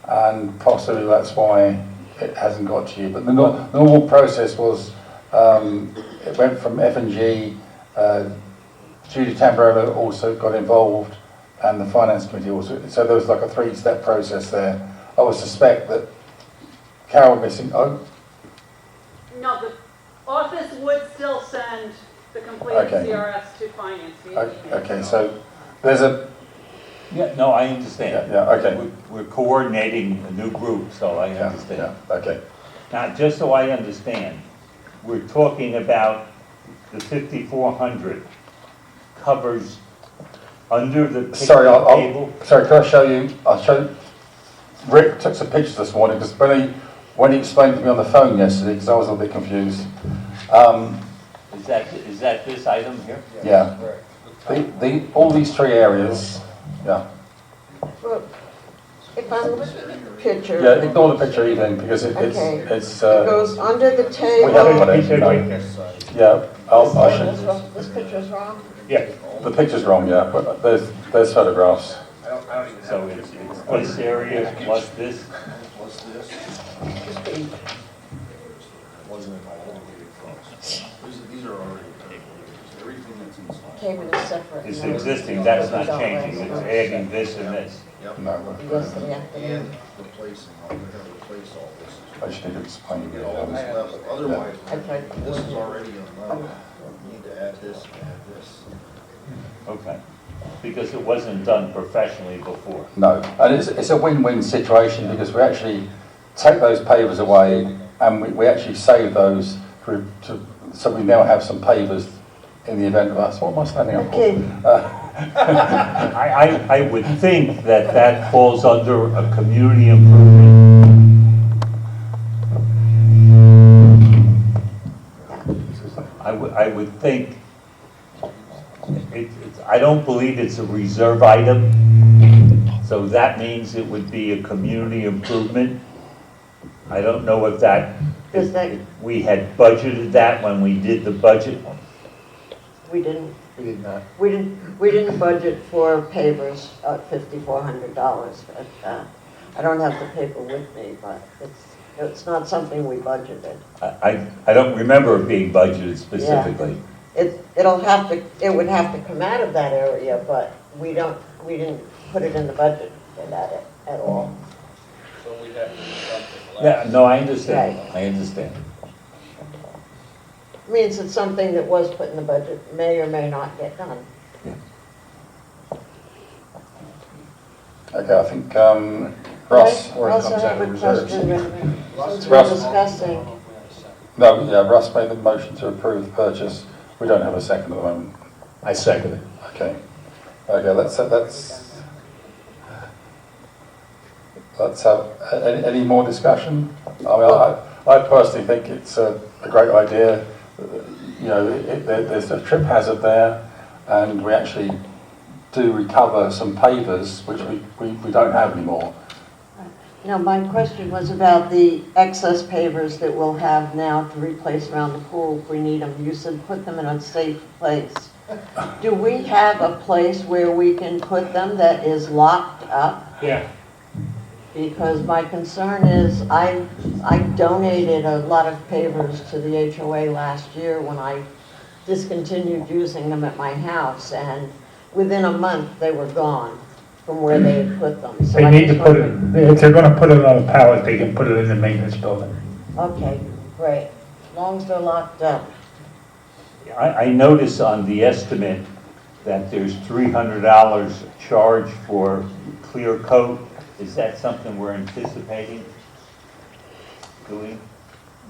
and possibly that's why it hasn't got to you. But the normal process was it went from F&G, Judy Tamburello also got involved, and the Finance Committee also. So there was like a 3-step process there. I would suspect that Carol missing. Oh, No, the office would still send the completed Okay. CRS to finance meeting. okay. So there's a Yeah, no, I understand. yeah. Okay. We're coordinating a new group, so I understand. Yeah. Okay. Now, just so I understand, we're talking about the 5,400 covers under the Sorry, picnic table? sorry. Can I show you? I'll show you. Rick took some pictures this morning because when he explained to me on the phone yesterday, because I was a little bit confused. Is that this item here? Yeah. All these 3 areas. Yeah. Well, if I'm looking at picture. Yeah, ignore the picture even, because Okay. it's, It goes under the we haven't got table. it, no. Yeah, I should, This picture's wrong? Yeah. the picture's wrong, yeah, but there's photographs. So it's this area plus this? This page. Cable is separate. It's No, existing, that's not don't changing, raise it's it. adding this and this. No, Yesterday afternoon. replacing, they're gonna replace all this. I just need to explain it. level, otherwise, I tried. this is already on level. You need to add this and add this. Okay. Because it wasn't done professionally before. No, and it's a win-win situation because we actually take those pavers away and we actually save those so we now have some pavers in the event of us. What am I standing up for? Okay. I would think that that falls under a community improvement. I would think, I don't believe it's a reserve item, so that means it would be a community improvement. I don't know if if we had budgeted that when we did the budget. We didn't. We did not. We didn't budget for pavers at $5,400, but I don't have the paper with me, but it's not something we budgeted. I don't remember it being budgeted specifically. It would have to come out of that area, but we didn't put it in the budget for that at all. So we'd have to do something. Yeah, no, I understand, Right. I understand. Means it's something that was put in the budget, may or may not get done. Okay, I think Russ. Or it Also comes out have of a reserves. question, since we're Russ. discussing. No, yeah, Russ made the motion to approve the purchase. We don't have a second at the moment. I second it. Okay. Okay, let's have any more discussion. I mean, I personally think it's a great idea. You know, there's a trip hazard there, and we actually do recover some pavers, which we don't have anymore. No, my question was about the excess pavers that we'll have now to replace around the pool if we need them. You said put them in a safe place. Do we have a place where we can put them that is locked up? Yeah. Because my concern is, I donated a lot of pavers to the HOA last year when I discontinued using them at my house, and within a month, they were gone from where they had put them. So They I need to just put wondered- it, if they're gonna put it on a pallet, they can put it in the maintenance building. Okay, great. As long as they're locked up. I notice on the estimate that there's $300 charged for clear coat. Is that something we're anticipating doing?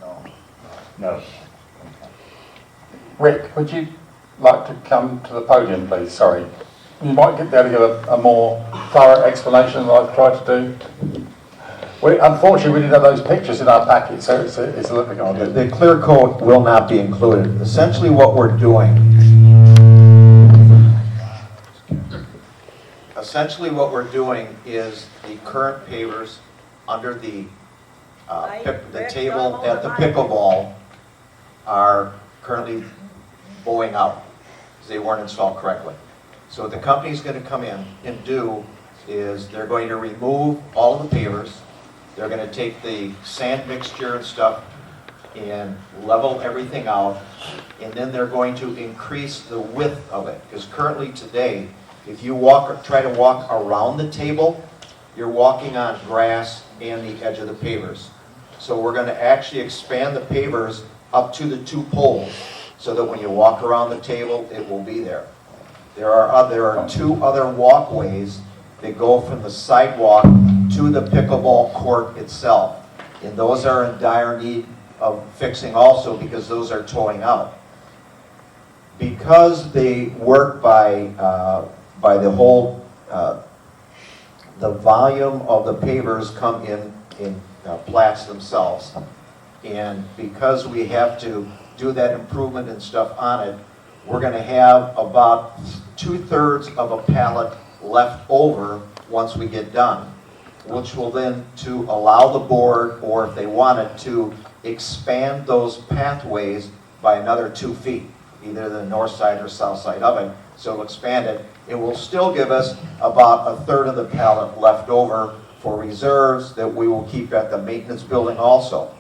No. No. Rick, would you like to come to the podium, please? Sorry. You might be able to give a more thorough explanation than I've tried to do. Unfortunately, we didn't have those pictures in our packet, so it's a little bit odd. The clear coat will not be included. Essentially what we're doing, is the current pavers under the table at the pickleball are currently bowing out because they weren't installed correctly. So what the company's going to come in and do is they're going to remove all of the pavers. They're going to take the sand mixture and stuff and level everything out, and then they're going to increase the width of it. Because currently today, if you try to walk around the table, you're walking on grass and the edge of the pavers. So we're going to actually expand the pavers up to the 2 poles so that when you walk around the table, it will be there. There are 2 other walkways that go from the sidewalk to the pickleball court itself. And those are in dire need of fixing also because those are towing out. Because they work by the whole, the volume of the pavers come in plats themselves. And because we have to do that improvement and stuff on it, we're going to have about 2/3 of a pallet left over once we get done. which will then to allow the board, or if they wanted to, expand those pathways by another 2 feet, either the north side or south side of it. So it'll expand it. It will still give us about a third of the pallet left over for reserves that we will keep at the maintenance building also.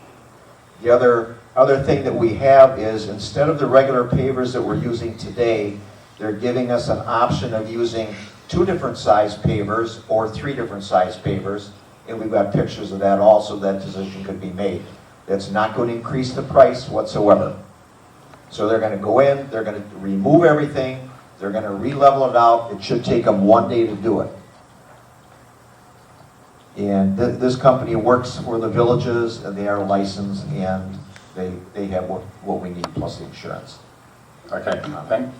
The other thing that we have is, instead of the regular pavers that we're using today, they're giving us an option of using 2 different size pavers or 3 different size pavers, and we've got pictures of that also. That decision could be made. That's not going to increase the price whatsoever. So they're going to go in, they're going to remove everything, they're going to re-level it out. It should take them 1 day to do it. And this company works for the villages, and they are licensed, and they have what we need, plus the insurance. Okay,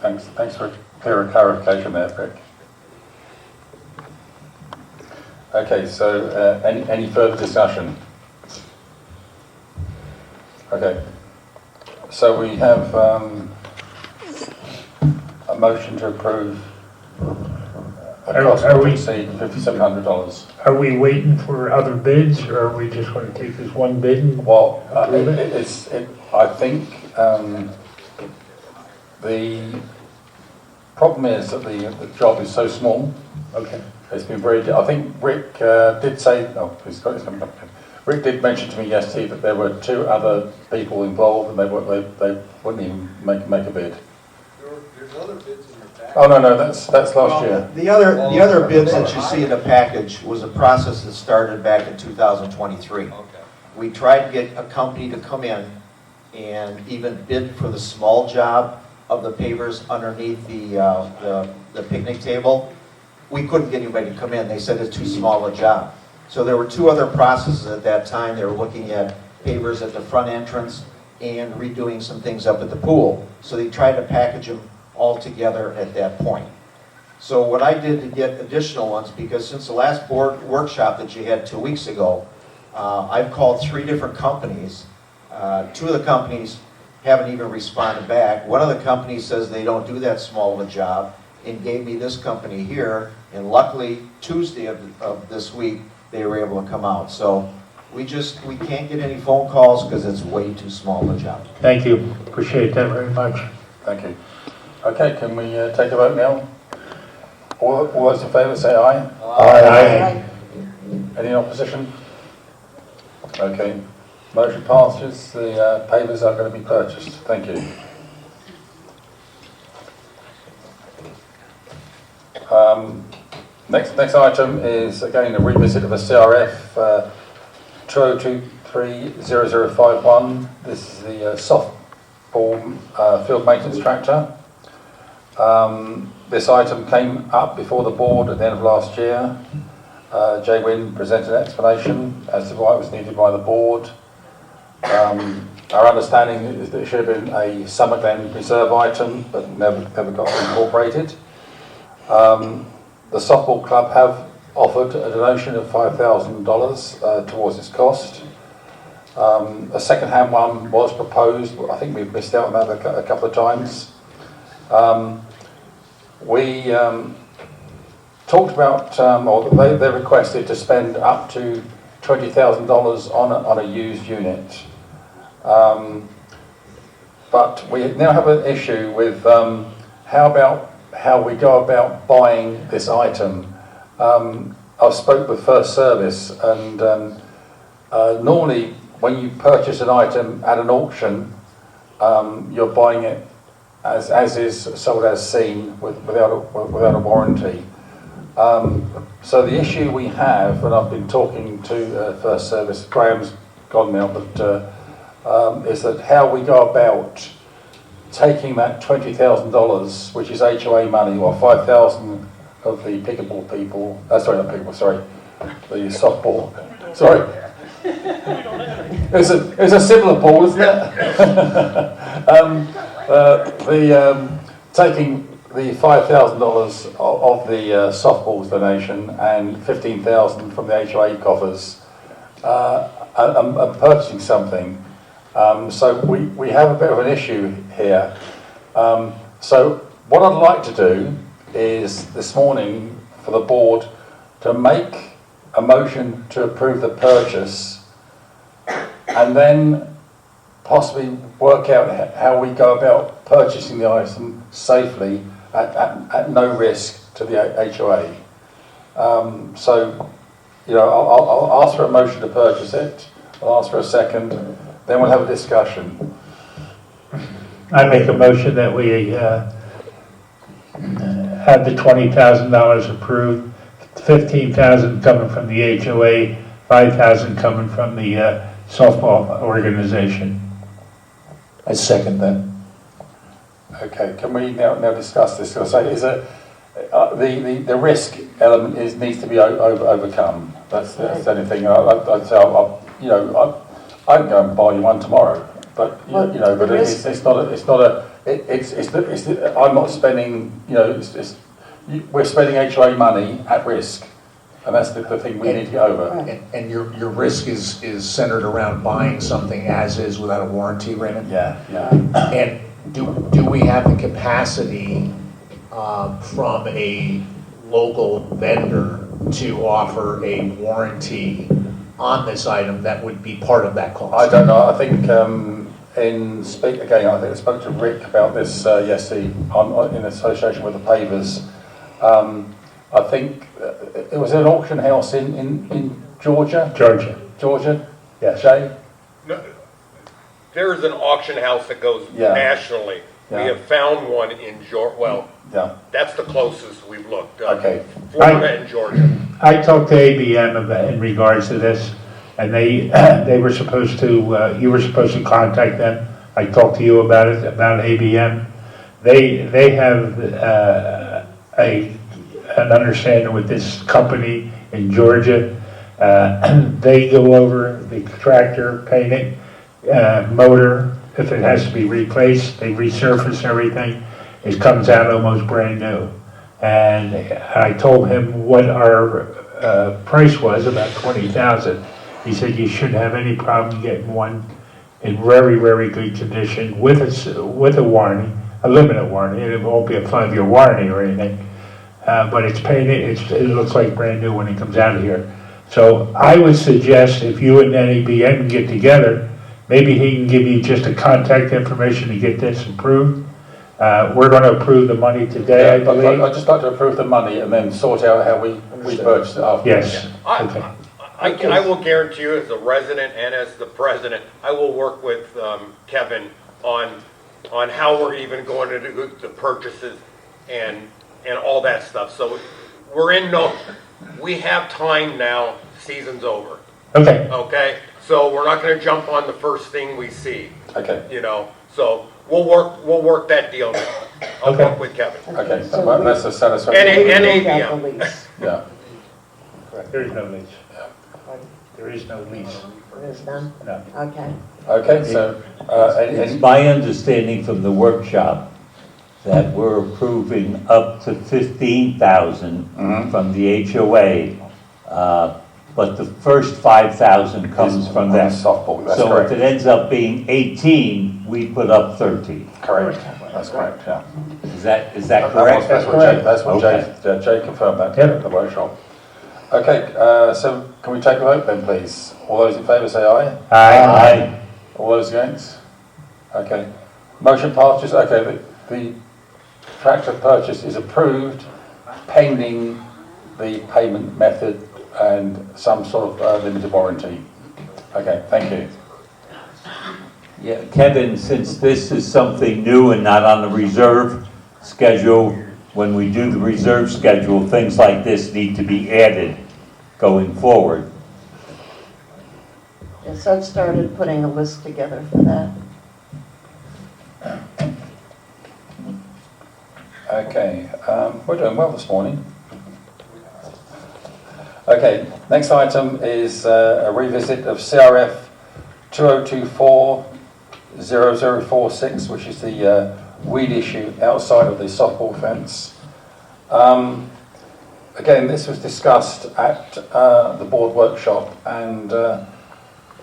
thanks for clearer clarification there, Rick. Okay, so any further discussion? Okay, so we have a motion to approve a cost not to exceed $5,700. Are we waiting for other bids, or are we just going to take this one bid? And Well, approve it? I think the problem is that the job is so small. Okay. It's been very. I think Rick did say. Oh, he's got his coming up. Rick did mention to me yesterday that there were 2 other people involved, and they wouldn't even make a bid. There's other bids in your pack. Oh no, that's last year. The other bids that you see in the package was a process that started back in 2023. Okay. We tried to get a company to come in and even bid for the small job of the pavers underneath the picnic table. We couldn't get anybody to come in. They said it's too small a job. So there were 2 other processes at that time. They were looking at pavers at the front entrance and redoing some things up at the pool. So they tried to package them all together at that point. So what I did to get additional ones, because since the last board workshop that you had 2 weeks ago, I've called 3 different companies. 2 of the companies haven't even responded back. One of the companies says they don't do that small of a job, and gave me this company here, and luckily Tuesday of this week they were able to come out. So we can't get any phone calls because it's way too small of a job. Thank you. Appreciate that very much. Thank you. Okay, can we take a vote now? All those in favour say aye. Aye. Any opposition? Okay, motion passes. The pavers are going to be purchased. Thank you. Next item is again a revisit of a CRF 2023-0051. This is the softball field maintenance tractor. This item came up before the board at the end of last year. Jay Wynn presented an explanation as to why it was needed by the board. Our understanding is that it should have been a SummerGlen reserve item, but never got incorporated. The softball club have offered a donation of $5,000 towards its cost. A second-hand one was proposed, but I think we've missed out on that a couple of times. We talked about, or they requested to spend up to $20,000 on a used unit. But we now have an issue with how we go about buying this item. I spoke with First Service, and normally when you purchase an item at an auction, you're buying it as is, sold as seen, without a warranty. So the issue we have, and I've been talking to First Service, Graham's gone now, but is that how we go about taking that $20,000, which is HOA money, or $5,000 of the pickleball people, the softball, sorry. It's a similar ball, isn't it? Taking the $5,000 of the softball's donation and $15,000 from the HOA coffers, and purchasing something. So we have a bit of an issue here. So what I'd like to do is this morning for the board to make a motion to approve the purchase and then possibly work out how we go about purchasing the item safely at no risk to the HOA. So, you know, I'll ask for a motion to purchase it. I'll ask for a second. Then we'll have a discussion. I make a motion that we have the $20,000 approved, $15,000 coming from the HOA, $5,000 coming from the softball organization. I second that. Okay, can we now discuss this? Because I say the risk element needs to be overcome. That's the only thing. I'd say, you know, I can go and buy you one tomorrow, but you know, but I'm not spending. You know, we're spending HOA money at risk, and that's the thing we need to get over. And your risk is centered around buying something as is without a warranty, Raymond? Yeah. And do we have the capacity from a local vendor to offer a warranty on this item that would be part of that cost? I don't know. I think I think I spoke to Rick about this yesterday in association with the pavers. I think it was an auction house in Georgia. Georgia. Yes. Jay. No, there's an auction house that goes Yeah. nationally. Yeah. We have found one in Georgia. Well, Yeah. that's the closest we've looked. Okay. Florida and Georgia. I talked to ABM in regards to this, and they were supposed to, you were supposed to contact them. I talked to you about it, about ABM. They have an understanding with this company in Georgia. They go over the tractor, paint it, motor, if it has to be replaced, they resurface everything. It comes out almost brand new. And I told him what our price was, about $20,000. He said you shouldn't have any problem getting one in very, very good condition with a warranty, a limited warranty. It won't be a 5-year warranty or anything, but it's painted. It looks like brand new when it comes out of here. So I would suggest if you and NEBM get together, maybe he can give you just a contact information to get this approved. We're going to approve the money today, I believe. I'd just like to approve the money and then sort out how we purchase it after. Yes. Okay. I will guarantee you, as a resident and as the president, I will work with Kevin on how we're even going to do the purchases and all that stuff. So we have time now. Season's over. Okay. Okay. So we're not going to jump on the first thing we see. Okay. You know. So we'll work that deal now. I'll work with Kevin. Okay. So That's a satisfactory. And ABM. ABM. Yeah. There is no lease. There is no lease. There's none? No. Okay. Okay. So It's my understanding from the workshop that we're approving up to 15,000 from the HOA, but the first 5,000 comes from them. Softball. That's So correct. if it ends up being 18, we put up 13. Correct. That's correct. Yeah. Is that correct? That's what Jay confirmed that at the workshop. Okay. So can we take a vote then, please? All those in favour say aye. Aye. All those against? Okay. Motion passes. Okay. The tractor purchase is approved pending the payment method and some sort of limited warranty. Okay, thank you. Yeah, Kevin, since this is something new and not on the reserve schedule, when we do the reserve schedule, things like this need to be added going forward. Yes, I've started putting a list together for that. Okay, we're doing well this morning. Okay, next item is a revisit of CRF 2024-0046, which is the weed issue outside of the softball fence. Again, this was discussed at the board workshop, and the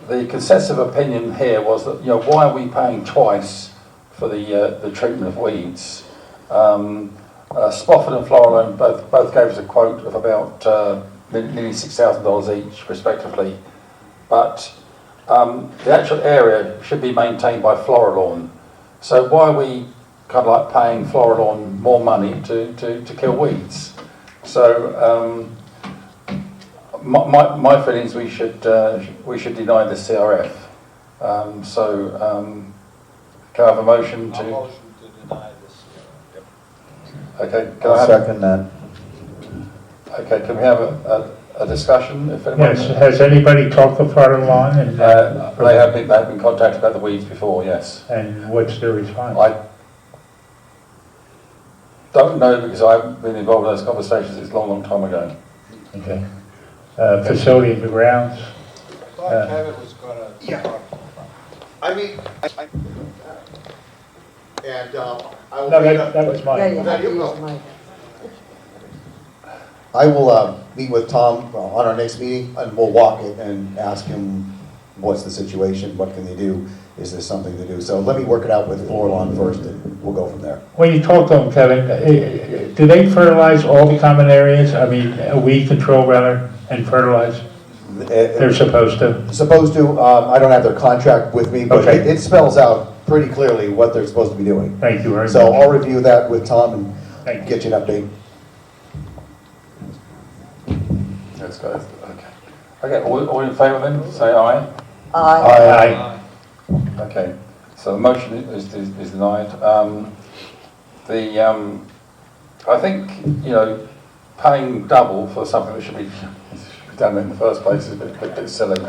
consensus of opinion here was that, why are we paying twice for the treatment of weeds? Spofford and Florida both gave us a quote of about nearly $6,000 each respectively. But the actual area should be maintained by Florilawn. So why are we kind of like paying Florilawn more money to kill weeds? So my feelings, we should deny the CRF. Can I have a motion to? Motion to deny this. Okay, can I I'll have? second that. Okay, can we have a discussion? If anyone, Yes, has anybody talked to Floridawn and, they have been contacted about the weeds before, yes. and what's their response? I don't know because I haven't been involved in those conversations. It's a long, long time ago. Okay. Facility of the grounds, I thought Kevin was gonna talk. I mean, and I will. no, that was Yeah, mine. you have to use my. I will meet with Tom on our next meeting, and we'll walk it and ask him what's the situation, what can they do, is there something to do? So let me work it out with Florilawn first, and we'll go from there. When you talk to them, Kevin, do they fertilize all the common areas? I mean, weed control rather, and fertilize? They're supposed to? Supposed to, I don't have their contract with me, but Okay. it spells out pretty clearly what they're supposed to be doing. Thank you very much. So I'll review that with Tom Thank and you. get you an update. Let's go. Okay. Okay. All in favour then? Say aye. Aye. Okay. So the motion is denied. I think paying double for something that should be done in the first place is a bit silly.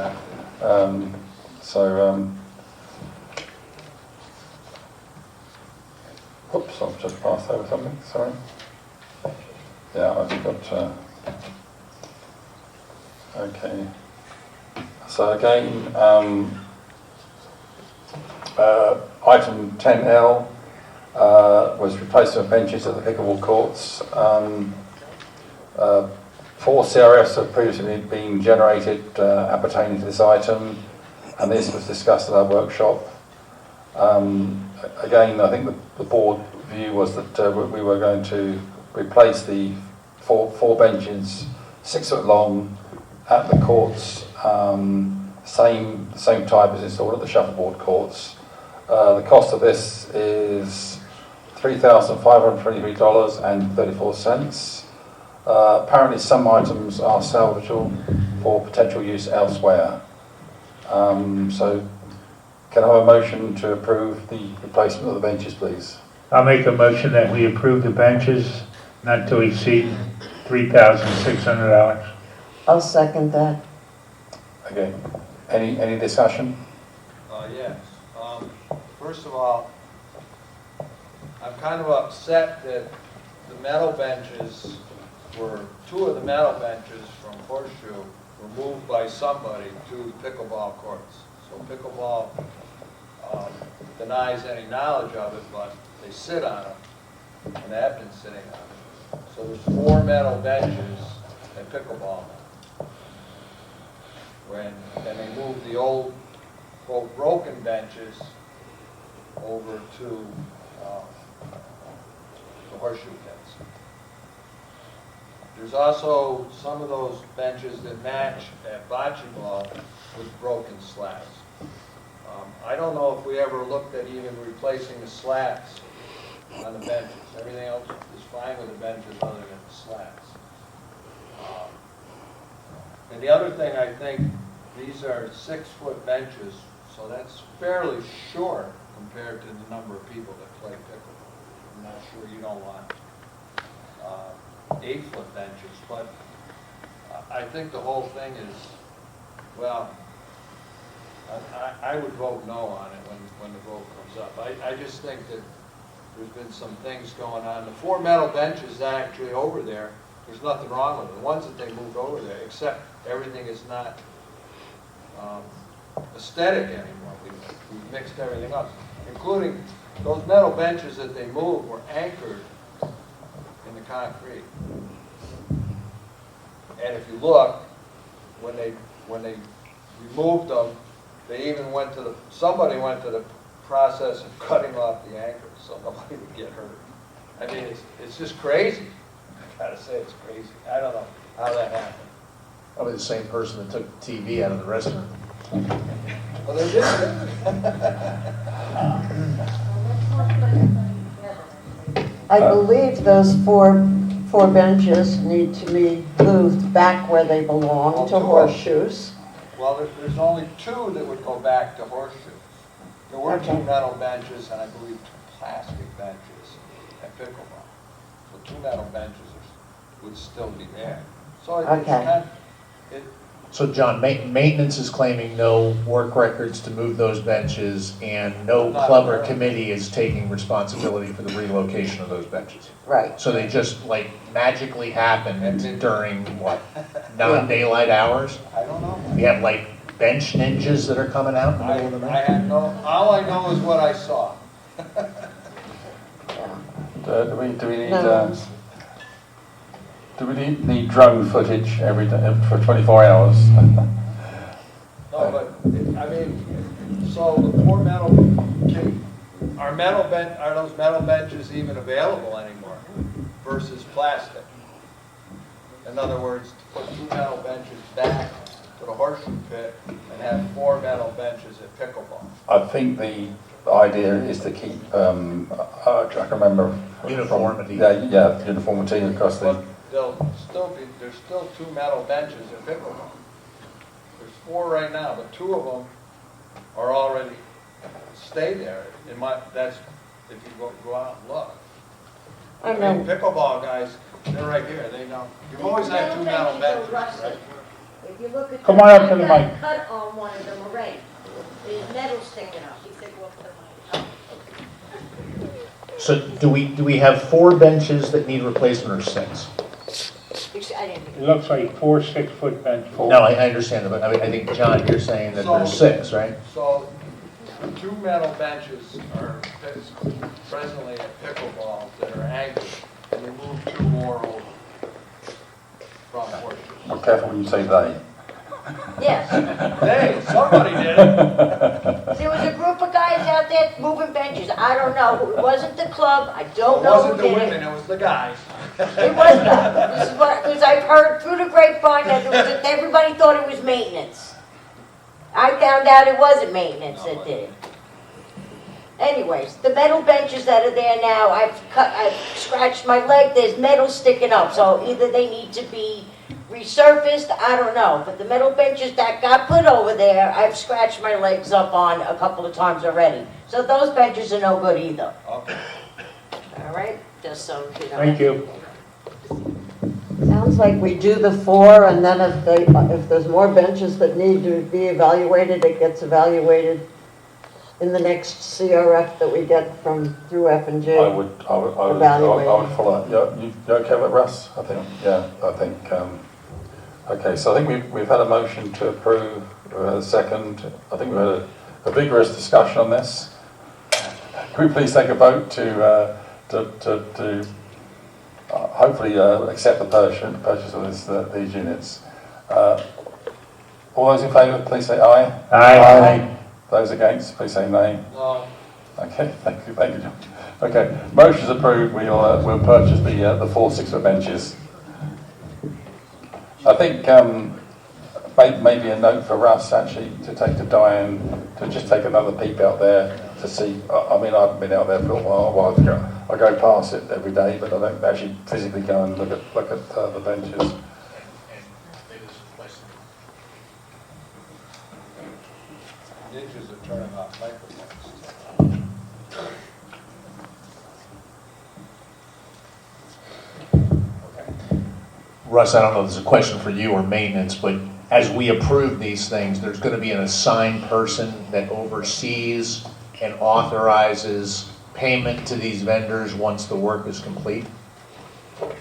Oops, I've just passed over something. Sorry. Yeah, I've got. Okay. So again, item 10L was replacement of benches at the pickleball courts. 4 CRFs have previously been generated appertaining to this item, and this was discussed at our workshop. Again, I think the board view was that we were going to replace the four benches, 6 foot long, at the courts, same type as installed at the shuffleboard courts. The cost of this is $3,523.34. Apparently some items are salvageable for potential use elsewhere. So can I have a motion to approve the replacement of the benches, please? I'll make a motion that we approve the benches not to exceed $3,600. I'll second that. Okay. Any discussion? Yes. First of all, I'm kind of upset that the metal benches two of the metal benches from Horseshoe were moved by somebody to pickleball courts. So pickleball denies any knowledge of it, but they sit on them, and they have been sitting on them. So there's 4 metal benches at pickleball now. And they moved the old, quote, broken benches over to the horseshoe pits. There's also some of those benches that match at bocce ball with broken slats. I don't know if we ever looked at even replacing the slats on the benches. Everything else is fine with the benches other than the slats. And the other thing, I think, these are 6-foot benches, so that's fairly short compared to the number of people that play pickleball. I'm not sure you don't want 8-foot benches, but I think the whole thing is, well, I would vote no on it when the vote comes up. I just think that there's been some things going on. The 4 metal benches actually over there, there's nothing wrong with them. The ones that they moved over there, except everything is not aesthetic anymore. We've mixed everything up, including those metal benches that they moved were anchored in the concrete. And if you look, when they removed them, they even somebody went to the process of cutting off the anchors so nobody would get hurt. I mean, it's just crazy. I gotta say, it's crazy. I don't know how that happened. Probably the same person that took the TV out of the restaurant. Well, they did. I believe those four benches need to be moved back where they belong, to horseshoes. Well, there's only two that would go back to horseshoes. There were two Okay. metal benches and I believe two plastic benches at pickleball. So two metal benches would still be there. So it's Okay. kind of, So John, maintenance is claiming no work records to move those benches, and no Not club or aware. committee is taking responsibility for the relocation of those benches. Right. So they just like magically happened during what, non-daylight hours? I don't know. We have like bench ninjas that are coming out in the middle of the I night? have no, all I know is what I saw. Do we need, No. do we need drone footage every day for 24 hours? No, but, I mean, so the four metal, are those metal benches even available anymore versus plastic? In other words, to put two metal benches back to the horseshoe pit and have four metal benches at pickleball. I think the idea is to keep, I can remember. Uniformity. Yeah, uniformity across the, There's still two metal benches at pickleball. There's four right now, but two of them are already stay there. That's, if you go out and look. I I mean, pickleball guys, they're right here, they know. You've always had two metal benches, right? If you look at. Come on up to the I got mic. cut on one of them already. There's metal sticking up. He said, well, put the mic up. So do we have 4 benches that need replacement or 6? I didn't. It looks like 4 6-foot bench. No, I understand, but I think, John, you're saying that there's 6, right? So, two metal benches are presently at pickleball that are anchored, and we moved two more over from horseshoes. be careful when you say they. Yes. Hey, somebody did it. There was a group of guys out there moving benches. I don't know. It wasn't the club. I don't It know wasn't who the did women, it. it was the guys. It was not. This is what, because I've heard through the grapevine that everybody thought it was maintenance. I found out it wasn't maintenance that did it. Anyways, the metal benches that are there now, I've scratched my leg, there's metal sticking up, so either they need to be resurfaced, I don't know, but the metal benches that got put over there, I've scratched my legs up on a couple of times already. So those benches are no good either. Okay. All right, just so you know. Thank you. Sounds like we do the 4, and then if there's more benches that need to be evaluated, it gets evaluated in the next CRF that we get through F&G. I would follow that. You okay with that, Russ? I think, okay, so I think we've had a motion to approve, a second. I think we've had a vigorous discussion on this. Can we please take a vote to hopefully accept the purchase of these units? All those in favour, please say aye. Aye. Those against, please say nay. No. Okay, thank you, John. Okay, motion's approved. We'll purchase the 4 6-foot benches. I think maybe a note for Russ actually to take to Diane to just take another peep out there to see. I mean, I haven't been out there for a while ago. I go past it every day, but I don't actually physically go and look at the benches. Ninjas are turning off microphones. Russ, I don't know if this is a question for you or maintenance, but as we approve these things, there's going to be an assigned person that oversees and authorizes payment to these vendors once the work is complete?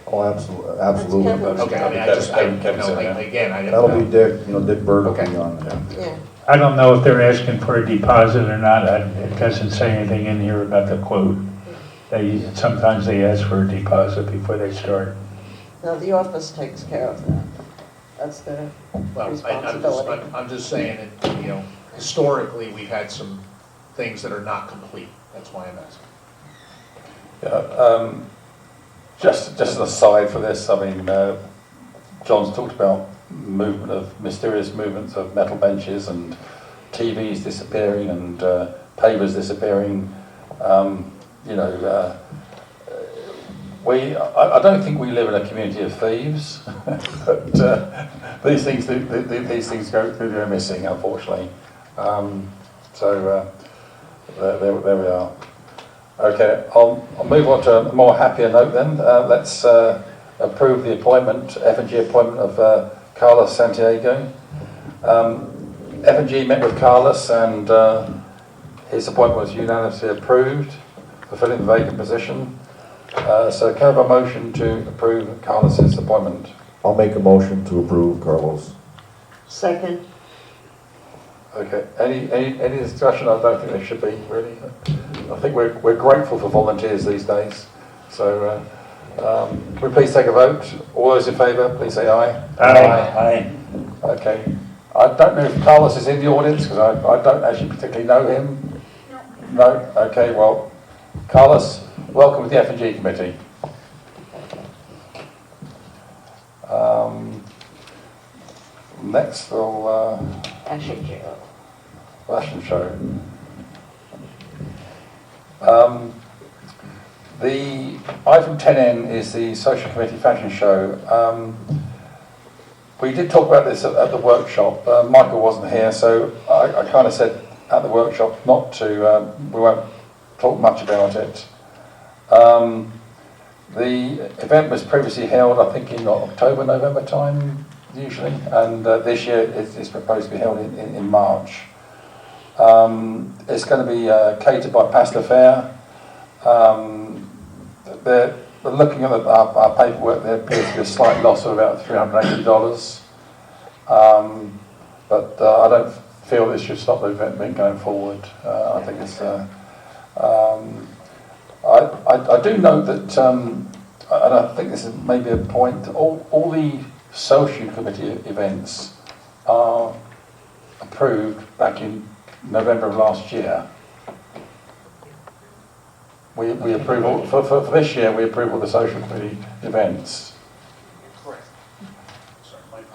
Oh, absolutely, absolutely. Kevin's Okay, I mean, I just, Kevin said that. again, I didn't That'll know. be Dick Bird will be Okay. on that. Yeah. I don't know if they're asking for a deposit or not. It doesn't say anything in here about the quote. Sometimes they ask for a deposit before they start. No, the office takes care of that. That's their Well, responsibility. I'm just saying that, historically, we've had some things that are not complete. That's why I'm asking. Yeah, just an aside for this, I mean, John's talked about mysterious movements of metal benches and TVs disappearing and pavers disappearing. You know, I don't think we live in a community of thieves, but these things go missing, unfortunately. There we are. Okay, I'll move on to a more happier note then. Let's approve the appointment, F&G appointment of Carlos Santiago. F&G met with Carlos and his appointment was unanimously approved for filling the vacant position. So can I have a motion to approve Carlos's appointment? I'll make a motion to approve Carlos. Second. Okay, any discussion? I don't think there should be, really. I think we're grateful for volunteers these days. So can we please take a vote? All those in favour, please say aye. Aye. Okay. I don't know if Carlos is in the audience because I don't actually particularly know him. No? Okay, well, Carlos, welcome to the F&G committee. Next, we'll... Fashion show. Fashion show. The item 10N is the social committee fashion show. We did talk about this at the workshop. Michael wasn't here, so I kind of said at the workshop not to, we won't talk much about it. The event was previously held, I think, in October, November time, usually, and this year it's proposed to be held in March. It's going to be catered by Pasta Fair. They're looking at our paperwork. There appears to be a slight loss of about $380, but I don't feel this should stop the event being going forward. I think it's. I do note that, and I think this is maybe a point. All the social committee events are approved back in November of last year. We approve all, for this year. We approve all the social committee events. Correct.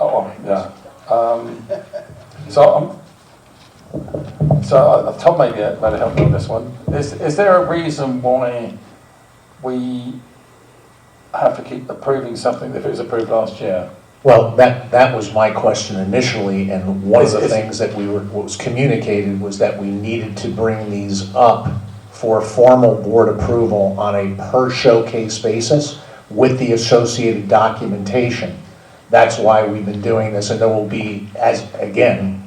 Oh yeah. So Tom maybe help me on this one. Is there a reason why we have to keep approving something if it was approved last year? Well, that was my question initially, and one of the things that what was communicated was that we needed to bring these up for formal board approval on a per showcase basis with the associated documentation. That's why we've been doing this, and there will be, as again,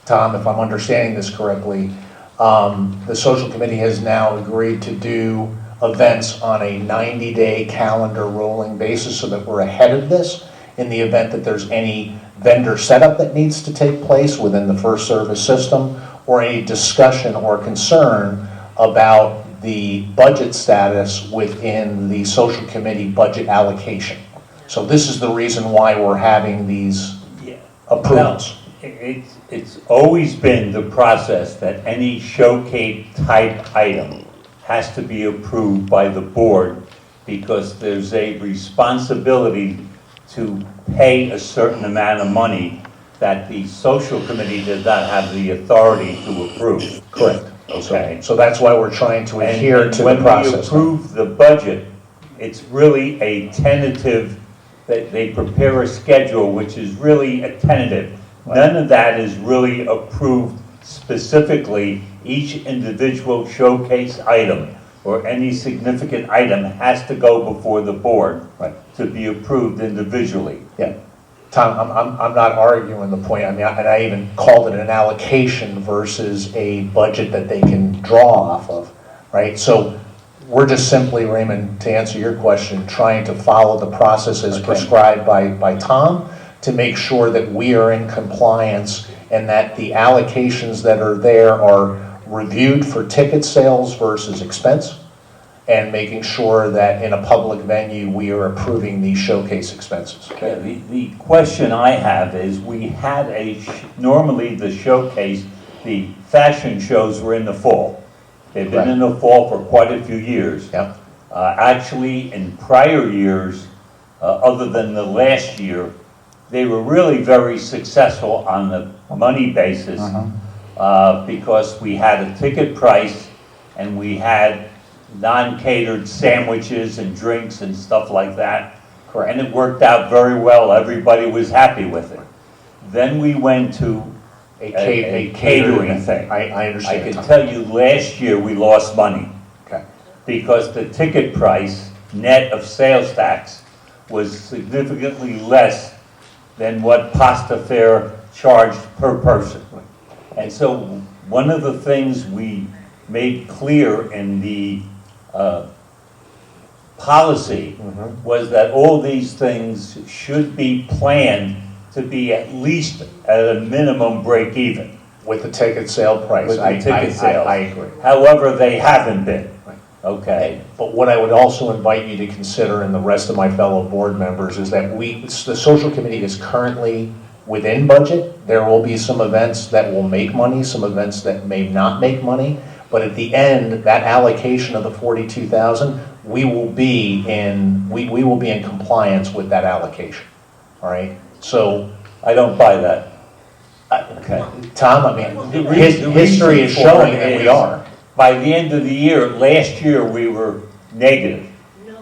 Tom, if I'm understanding this correctly, the social committee has now agreed to do events on a 90-day calendar rolling basis so that we're ahead of this in the event that there's any vendor setup that needs to take place within the first service system, or any discussion or concern about the budget status within the social committee budget allocation. So this is the reason why we're having these approvals. It's always been the process that any showcase type item has to be approved by the board because there's a responsibility to pay a certain amount of money that the social committee does not have the authority to approve. Correct. Okay. So that's why we're trying to adhere to the process. When we approve the budget, it's really a tentative, they prepare a schedule which is really a tentative. None of that is really approved specifically. Each individual showcase item or any significant item has to go before the board to be approved individually. Yeah. Tom, I'm not arguing the point. I mean, and I even called it an allocation versus a budget that they can draw off of, right? So we're just simply, Raymond, to answer your question, trying to follow the process as prescribed by Tom to make sure that we are in compliance and that the allocations that are there are reviewed for ticket sales versus expense, and making sure that in a public venue we are approving these showcase expenses. Okay. The question I have is, we had normally the showcase, the fashion shows were in the fall. They've been in the fall for quite a few years. Yeah. Actually, in prior years, other than the last year, they were really very successful on the money basis because we had a ticket price and we had non-catered sandwiches and drinks and stuff like that. Correct. And it worked out very well. Everybody was happy with it. Then we went to a catering thing. I understand. I can tell you, last year we lost money Okay. because the ticket price, net of sales tax, was significantly less than what Pasta Fair charged per person. And so one of the things we made clear in the policy was that all these things should be planned to be at least at a minimum break even. With the ticket sale price. With the ticket sales. I agree. However, they haven't been. Right. Okay. But what I would also invite you to consider, and the rest of my fellow board members, is that the social committee is currently within budget. There will be some events that will make money, some events that may not make money, but at the end, that allocation of the 42,000, we will be in compliance with that allocation. All right? So I don't buy that. Okay. Tom, I mean, history is showing that we are. By the end of the year, last year we were negative.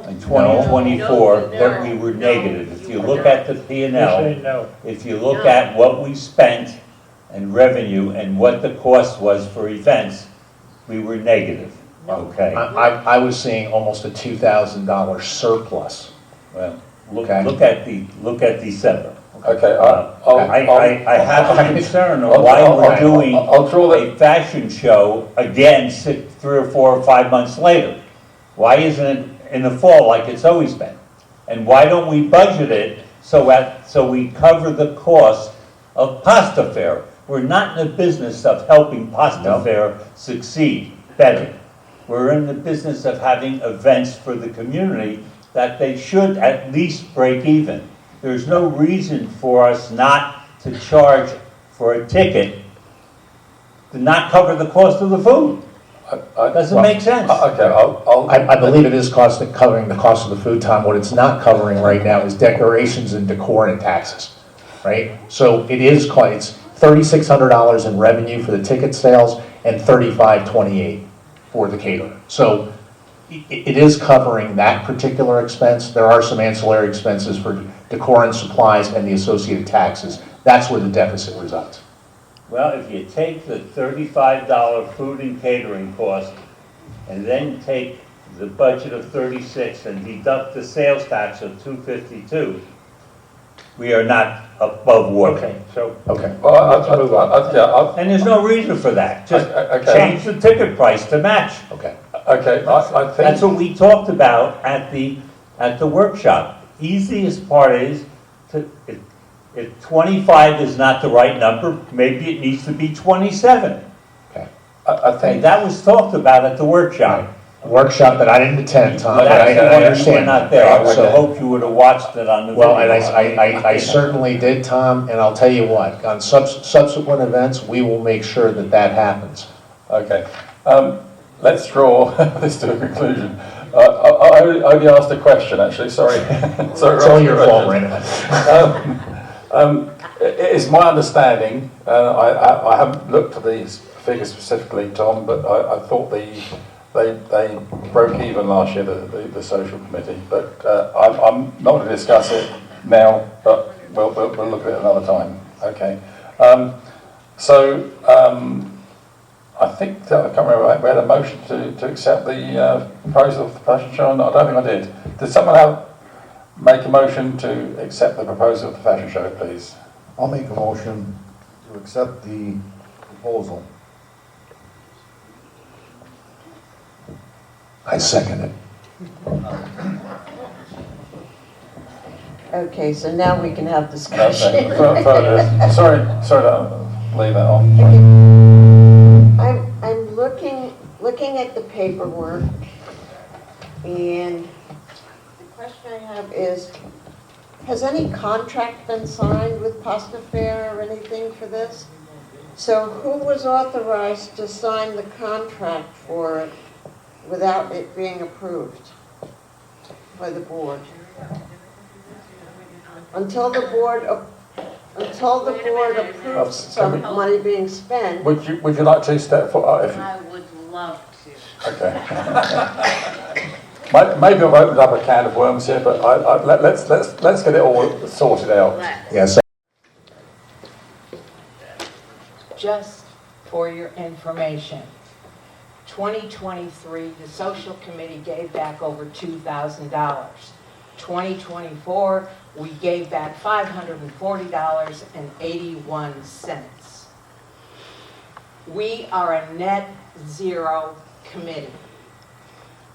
In 2024, that we were negative. If you look at the P&L, Say no. if you look at what we spent and revenue and what the cost was for events, we were negative. Okay. I was seeing almost a $2,000 surplus. Well, Okay. look at December. Okay, I have a concern on why we're doing a fashion show again 3 or 4 or 5 months later. Why isn't it in the fall like it's always been? And why don't we budget it so we cover the cost of Pasta Fair? We're not in the business of helping Pasta Fair succeed better. We're in the business of having events for the community that they should at least break even. There's no reason for us not to charge for a ticket to not cover the cost of the food. Doesn't make sense. Okay, I believe it is covering the cost of the food, Tom. What it's not covering right now is decorations and decor and taxes, right? So it's $3,600 in revenue for the ticket sales and $3,528 for the caterer. So it is covering that particular expense. There are some ancillary expenses for decor and supplies and the associated taxes. That's where the deficit resides. Well, if you take the $35 food and catering cost and then take the budget of 36 and deduct the sales tax of 252, we are not above water. Okay, so Okay. And there's no reason for that. Just change the ticket price to match. Okay. Okay, I think... That's what we talked about at the workshop. Easiest part is if 25 is not the right number, maybe it needs to be 27. Okay. I think That was talked about at the workshop. A workshop that I didn't attend, Tom, but I You were understand. not there. I would So- have hoped you would have watched it on the video. Well, and I certainly did, Tom, and I'll tell you what, on subsequent events, we will make sure that that happens. Okay, let's draw this to a conclusion. I only asked a question, actually, sorry. It's all your fault, Brandon. It is my understanding, I haven't looked at these figures specifically, Tom, but I thought they broke even last year, the social committee. But I'm not going to discuss it now, but we'll look at it another time. Okay. I think, I can't remember, we had a motion to accept the proposal of the fashion show. I don't think I did. Did someone make a motion to accept the proposal of the fashion show, please? I'll make a motion to accept the proposal. I second it. Okay, so now we can have discussion. Sorry to leave that on. I'm looking at the paperwork, and the question I have is, has any contract been signed with Pasta Fair or anything for this? So who was authorized to sign the contract for it without it being approved by the board? Until the board until the board approves some money being spent. Would you like to step forward? I would love to. Okay. Maybe I've opened up a can of worms here, but let's get it all sorted out. Yes. Just for your information, 2023, the social committee gave back over $2,000. 2024, we gave back $540.81. We are a net zero committee.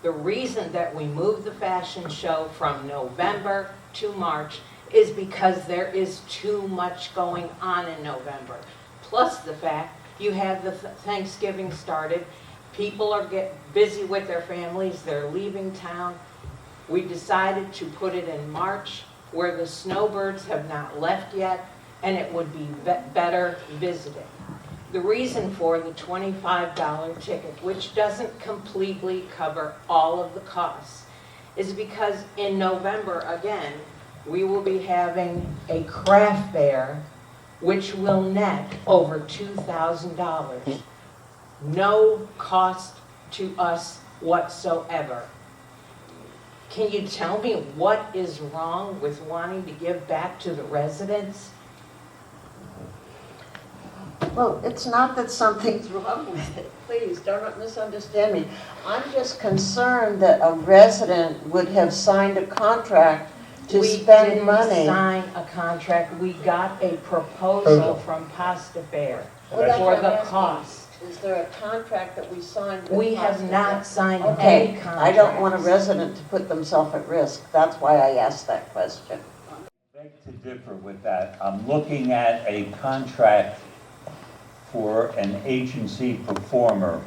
The reason that we moved the fashion show from November to March is because there is too much going on in November. Plus the fact you have the Thanksgiving started, people are busy with their families, they're leaving town. We decided to put it in March where the snowbirds have not left yet and it would be better visited. The reason for the $25 ticket, which doesn't completely cover all of the costs, is because in November, again, we will be having a craft fair which will net over $2,000. No cost to us whatsoever. Can you tell me what is wrong with wanting to give back to the residents? Well, it's not that something's wrong with it. Please, don't misunderstand me. I'm just concerned that a resident would have signed a contract to spend money. We didn't sign a contract. We got a proposal from Pasta Fair Well, that's for what I'm the asking. cost. Is there a contract that we signed with We have Pasta not Fair? signed any Okay, contract. I don't want a resident to put themselves at risk. That's why I asked that question. I beg to differ with that. I'm looking at a contract for an agency performer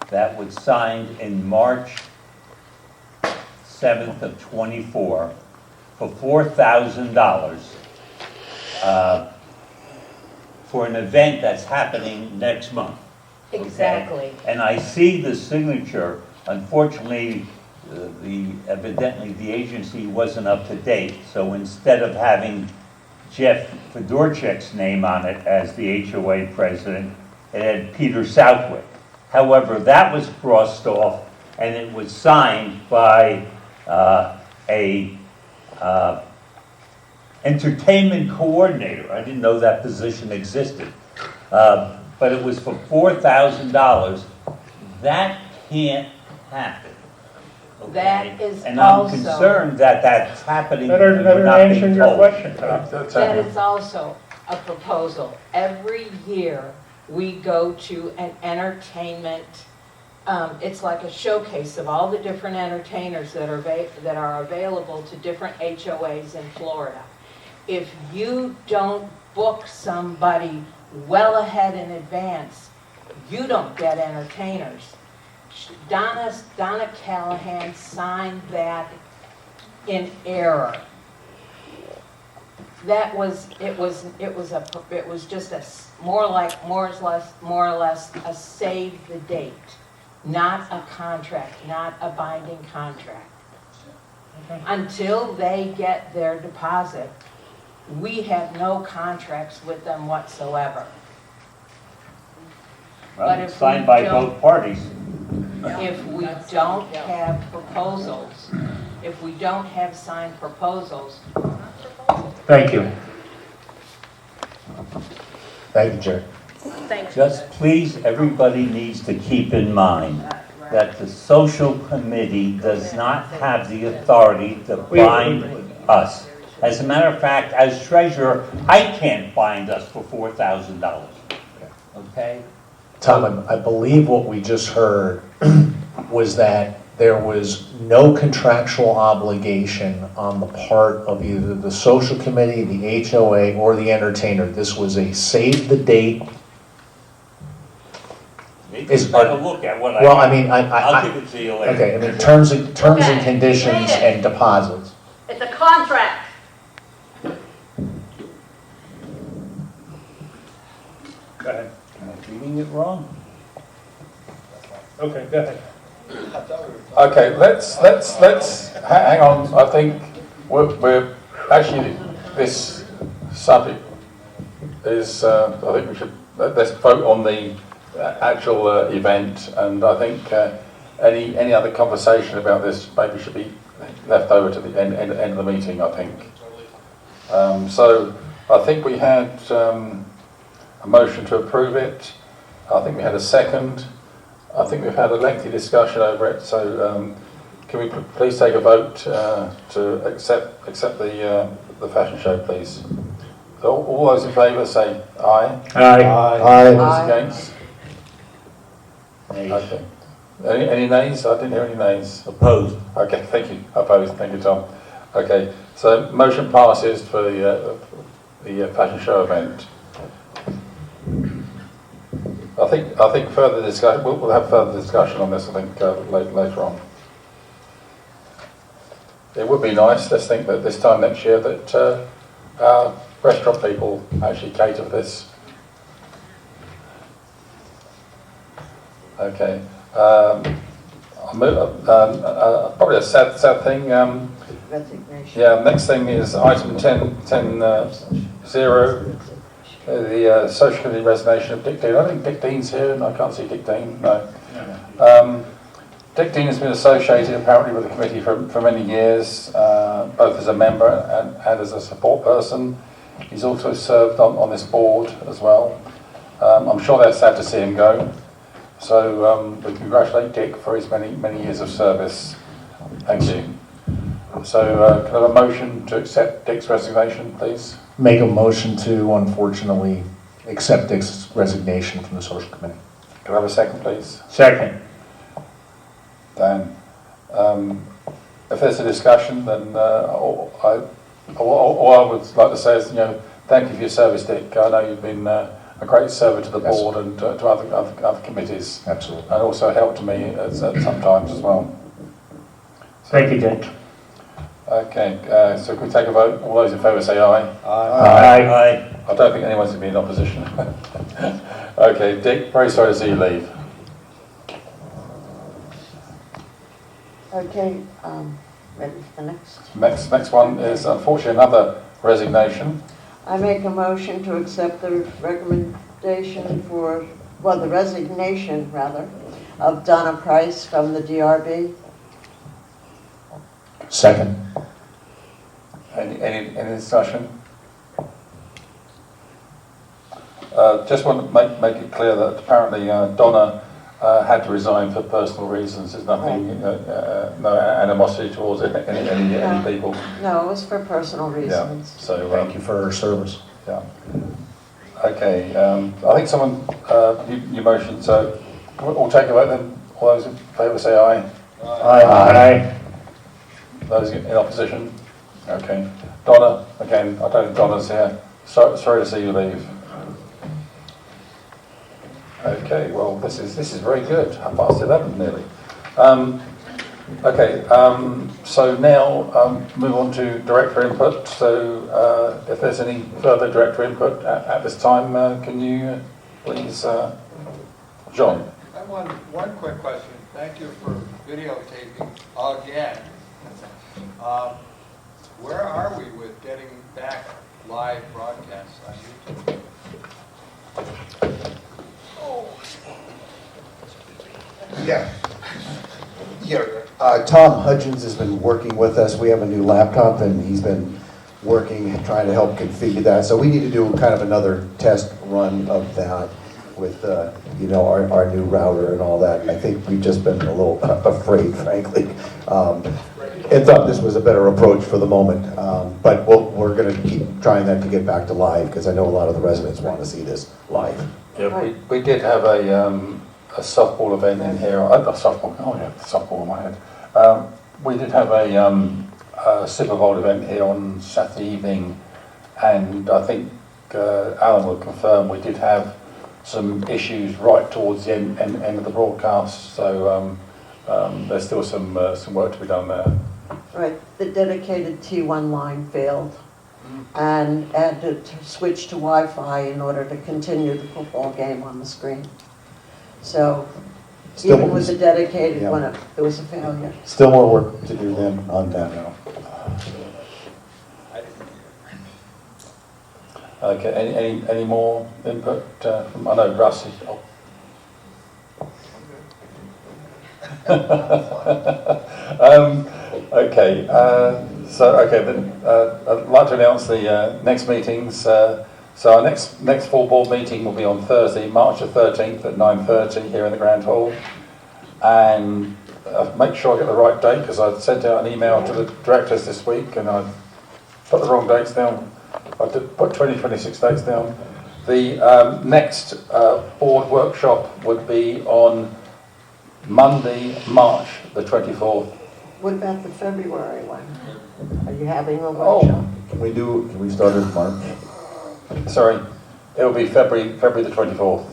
that was signed in March 7th of 24 for $4,000 for an event that's happening next month. Okay? Exactly. And I see the signature. Unfortunately, evidently the agency wasn't up to date. So instead of having Jeff Fedorchik's name on it as the HOA president, it had Peter Southwick. However, that was crossed off and it was signed by a entertainment coordinator. I didn't know that position existed. But it was for $4,000. That can't happen. Okay? That is and I'm also- concerned that that's happening. Let her and we're not answer being your told. question. That is also a proposal. Every year, we go to an entertainment, it's like a showcase of all the different entertainers that are available to different HOAs in Florida. If you don't book somebody well ahead in advance, you don't get entertainers. Donna Callahan signed that in error. It was just more or less a save the date, not a contract, not a binding contract. Until they get their deposit, we have no contracts with them whatsoever. Well, But it's if signed we by don't- both parties. If we don't have proposals, if we don't have signed proposals, Thank you. Thank you, Jerry. Just please, everybody needs to keep in mind that the social committee does not have the authority to bind us. As a matter of fact, as treasurer, I can't bind us for $4,000. Okay? Tom, I believe what we just heard was that there was no contractual obligation on the part of either the social committee, the HOA, or the entertainer. This was a save the date. Maybe Is- you better look at what I Well, have. I mean, I'll give it to you later. Okay, I mean, terms and Okay, conditions read it. and deposits. It's a contract. Go ahead. Am I reading it wrong? Okay, go ahead. Okay, let's hang on. I think we're actually this subject is, I think we should, let's vote on the actual event, and I think any other conversation about this maybe should be left over to the end of the meeting, I think. So I think we had a motion to approve it. I think we had a second. I think we've had a lengthy discussion over it, so can we please take a vote to accept the fashion show, please? So all those in favour say aye. Aye. Aye. Those against? Okay. Any nays? I didn't hear any nays. Opposed? Okay, thank you. Opposed. Thank you, Tom. Okay, so motion passes for the fashion show event. I think further discussion. We'll have further discussion on this. I think later on. It would be nice. Let's think that this time next year that our restaurant people actually cater for this. Okay. Probably a sad thing. Resignation. Yeah, next thing is item 10.0, the social committee resignation of Dick Dean. I think Dick Dean's here, and I can't see Dick Dean, no. Dick Dean has been associated apparently with the committee for many years, both as a member and as a support person. He's also served on this board as well. I'm sure they're sad to see him go. So we congratulate Dick for his many years of service. Thank you. So can I have a motion to accept Dick's resignation, please? Make a motion to, unfortunately, accept Dick's resignation from the social committee. Can I have a second, please? Second. Dan. If there's a discussion, then all I would like to say is, thank you for your service, Dick. I know you've been a great servant to the board and to other committees. Absolutely. And also helped me at some times as well. Thank you, Dick. Okay, so can we take a vote? All those in favour say aye. Aye. I don't think anyone's going to be in opposition. Okay, Dick, very sorry to see you leave. Okay, ready for the next? Next one is unfortunately another resignation. I make a motion to accept the recommendation the resignation, rather, of Donna Price from the DRB. Second. Any discussion? Just want to make it clear that apparently Donna had to resign for personal reasons. There's nothing, no animosity towards any people. No, it was for personal reasons. Yeah. So Thank you for her service. Yeah. Okay. I think someone you motioned, so we'll take a vote then. All those in favour say aye. Aye. Those in opposition? Okay. Donna, again, I don't think Donna's here. Sorry to see you leave. Okay, well, this is very good. 11:30 nearly. Okay, so now move on to director input. So if there's any further director input at this time, can you please, John? I have one quick question. Thank you for videotaping again. Where are we with getting back live broadcasts on YouTube? Yeah. Tom Hudgens has been working with us. We have a new laptop, and he's been working, trying to help configure that. So we need to do kind of another test run of that with, our new router and all that. I think we've just been a little afraid, frankly, and thought this was a better approach for the moment. But we're going to keep trying that to get back to live, because I know a lot of the residents want to see this live. Yeah, we did have a softball event in here. Softball in my head. We did have a Super Bowl event here on Saturday evening, and I think Alan will confirm we did have some issues right towards the end of the broadcast. So there's still some work to be done there. Right, the dedicated T1 line failed, and had to switch to Wi-Fi in order to continue the football game on the screen. So even with the dedicated one, it was a failure. Still more work to do then on that now. Okay, any more input from, I know Russ is, oh. Okay, then I'd like to announce the next meetings. So our next full board meeting will be on Thursday, March the 13th at 9:30 here in the Grand Hall. And make sure I get the right date, because I sent out an email to the directors this week and I put the wrong dates down. I did put 2026 dates down. The next board workshop would be on Monday, March the 24th. What about the February one? Are you having a workshop? Can we start in March? Sorry, it'll be February the 24th.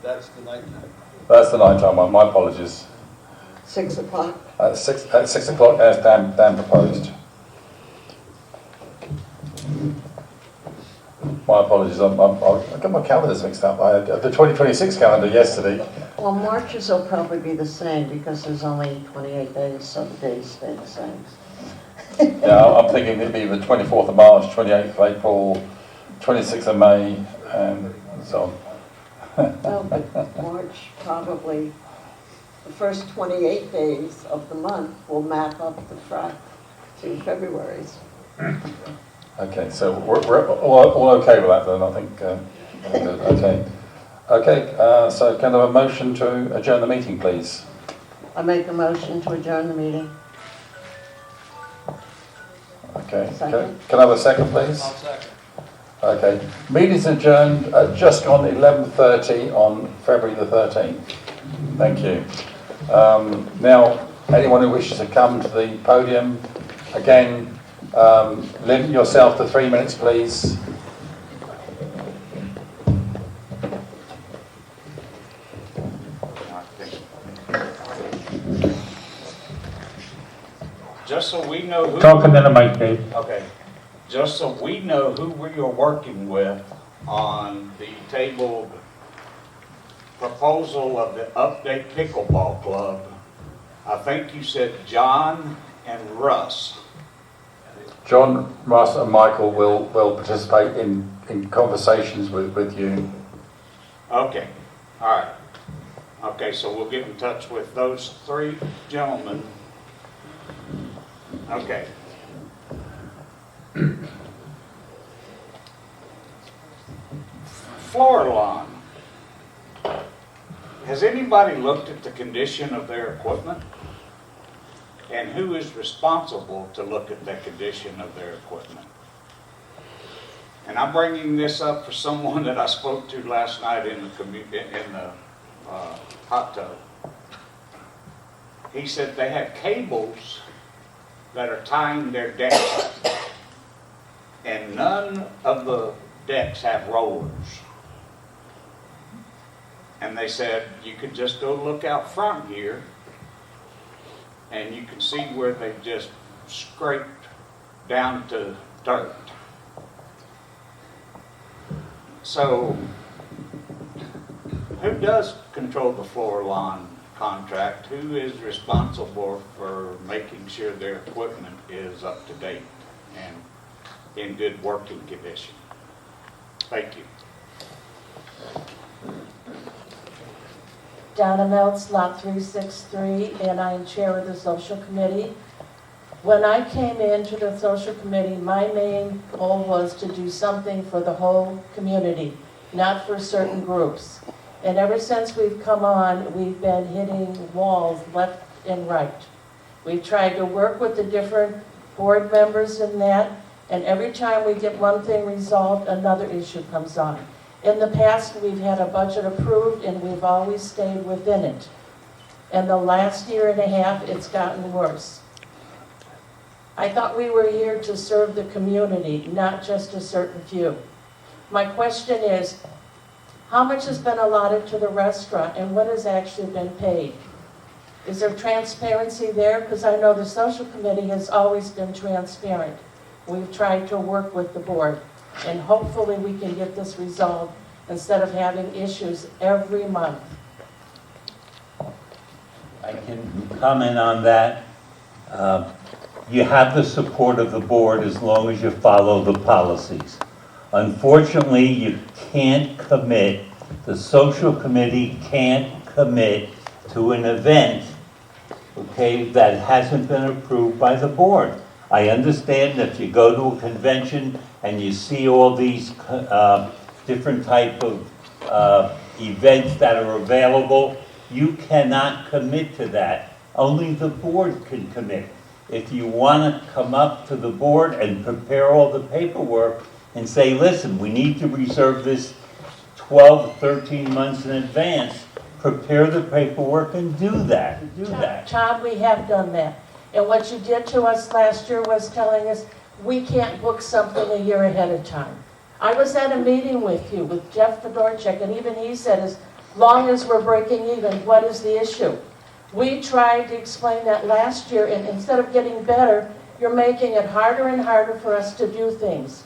That's the night time. That's the night time one, my apologies. 6 o'clock? At 6 o'clock as Dan proposed. My apologies, I got my calendars mixed up. I had the 2026 calendar yesterday. Well, March's will probably be the same because there's only 28 days, so the days stay the same. Yeah, I'm thinking it'd be the 24th of March, 28th of April, 26th of May, and so on. No, but March probably, the first 28 days of the month will map up to February's. Okay, so we're all okay with that then, I think. Okay, so can I have a motion to adjourn the meeting, please? I make a motion to adjourn the meeting. Okay, Second. can I have a second, please? I'll second. Okay, meeting's adjourned at just gone 11:30 on February the 13th. Thank you. Now, anyone who wishes to come to the podium, again, limit yourself to 3 minutes, please. Just so we know who... Talking to the mic, Dave. Okay. Just so we know who we are working with on the tabled proposal of the Update Pickleball Club, I think you said John and Russ. John, Russ and Michael will participate in conversations with you. Okay, all right. Okay, so we'll get in touch with those three gentlemen. Okay. Floor lawn. Has anybody looked at the condition of their equipment? And who is responsible to look at the condition of their equipment? And I'm bringing this up for someone that I spoke to last night in the hot tub. He said they have cables that are tying their decks up, and none of the decks have rollers. And they said you could just go look out front here and you can see where they just scraped down to dirt. So who does control the floor lawn contract? Who is responsible for making sure their equipment is up to date and in good working condition? Thank you. Donna Meltz, Lot 363, and I am chair of the social committee. When I came into the social committee, my main goal was to do something for the whole community, not for certain groups. And ever since we've come on, we've been hitting walls left and right. We've tried to work with the different board members in that, and every time we get one thing resolved, another issue comes on. In the past, we've had a budget approved and we've always stayed within it. And the last year and a half, it's gotten worse. I thought we were here to serve the community, not just a certain few. My question is, how much has been allotted to the restaurant and what has actually been paid? Is there transparency there? Because I know the social committee has always been transparent. We've tried to work with the board. And hopefully we can get this resolved instead of having issues every month. I can comment on that. you have the support of the board as long as you follow the policies. Unfortunately, you can't commit, the social committee can't commit to an event, okay, that hasn't been approved by the board. I understand that if you go to a convention and you see all these different type of events that are available, you cannot commit to that. Only the board can commit. If you want to come up to the board and prepare all the paperwork and say, listen, we need to reserve this 12, 13 months in advance, prepare the paperwork and do that. Todd, we have done that. And what you did to us last year was telling us we can't book something a year ahead of time. I was at a meeting with you, with Jeff Fedorchak, and even he said, as long as we're breaking even, what is the issue? We tried to explain that last year, and instead of getting better, you're making it harder and harder for us to do things.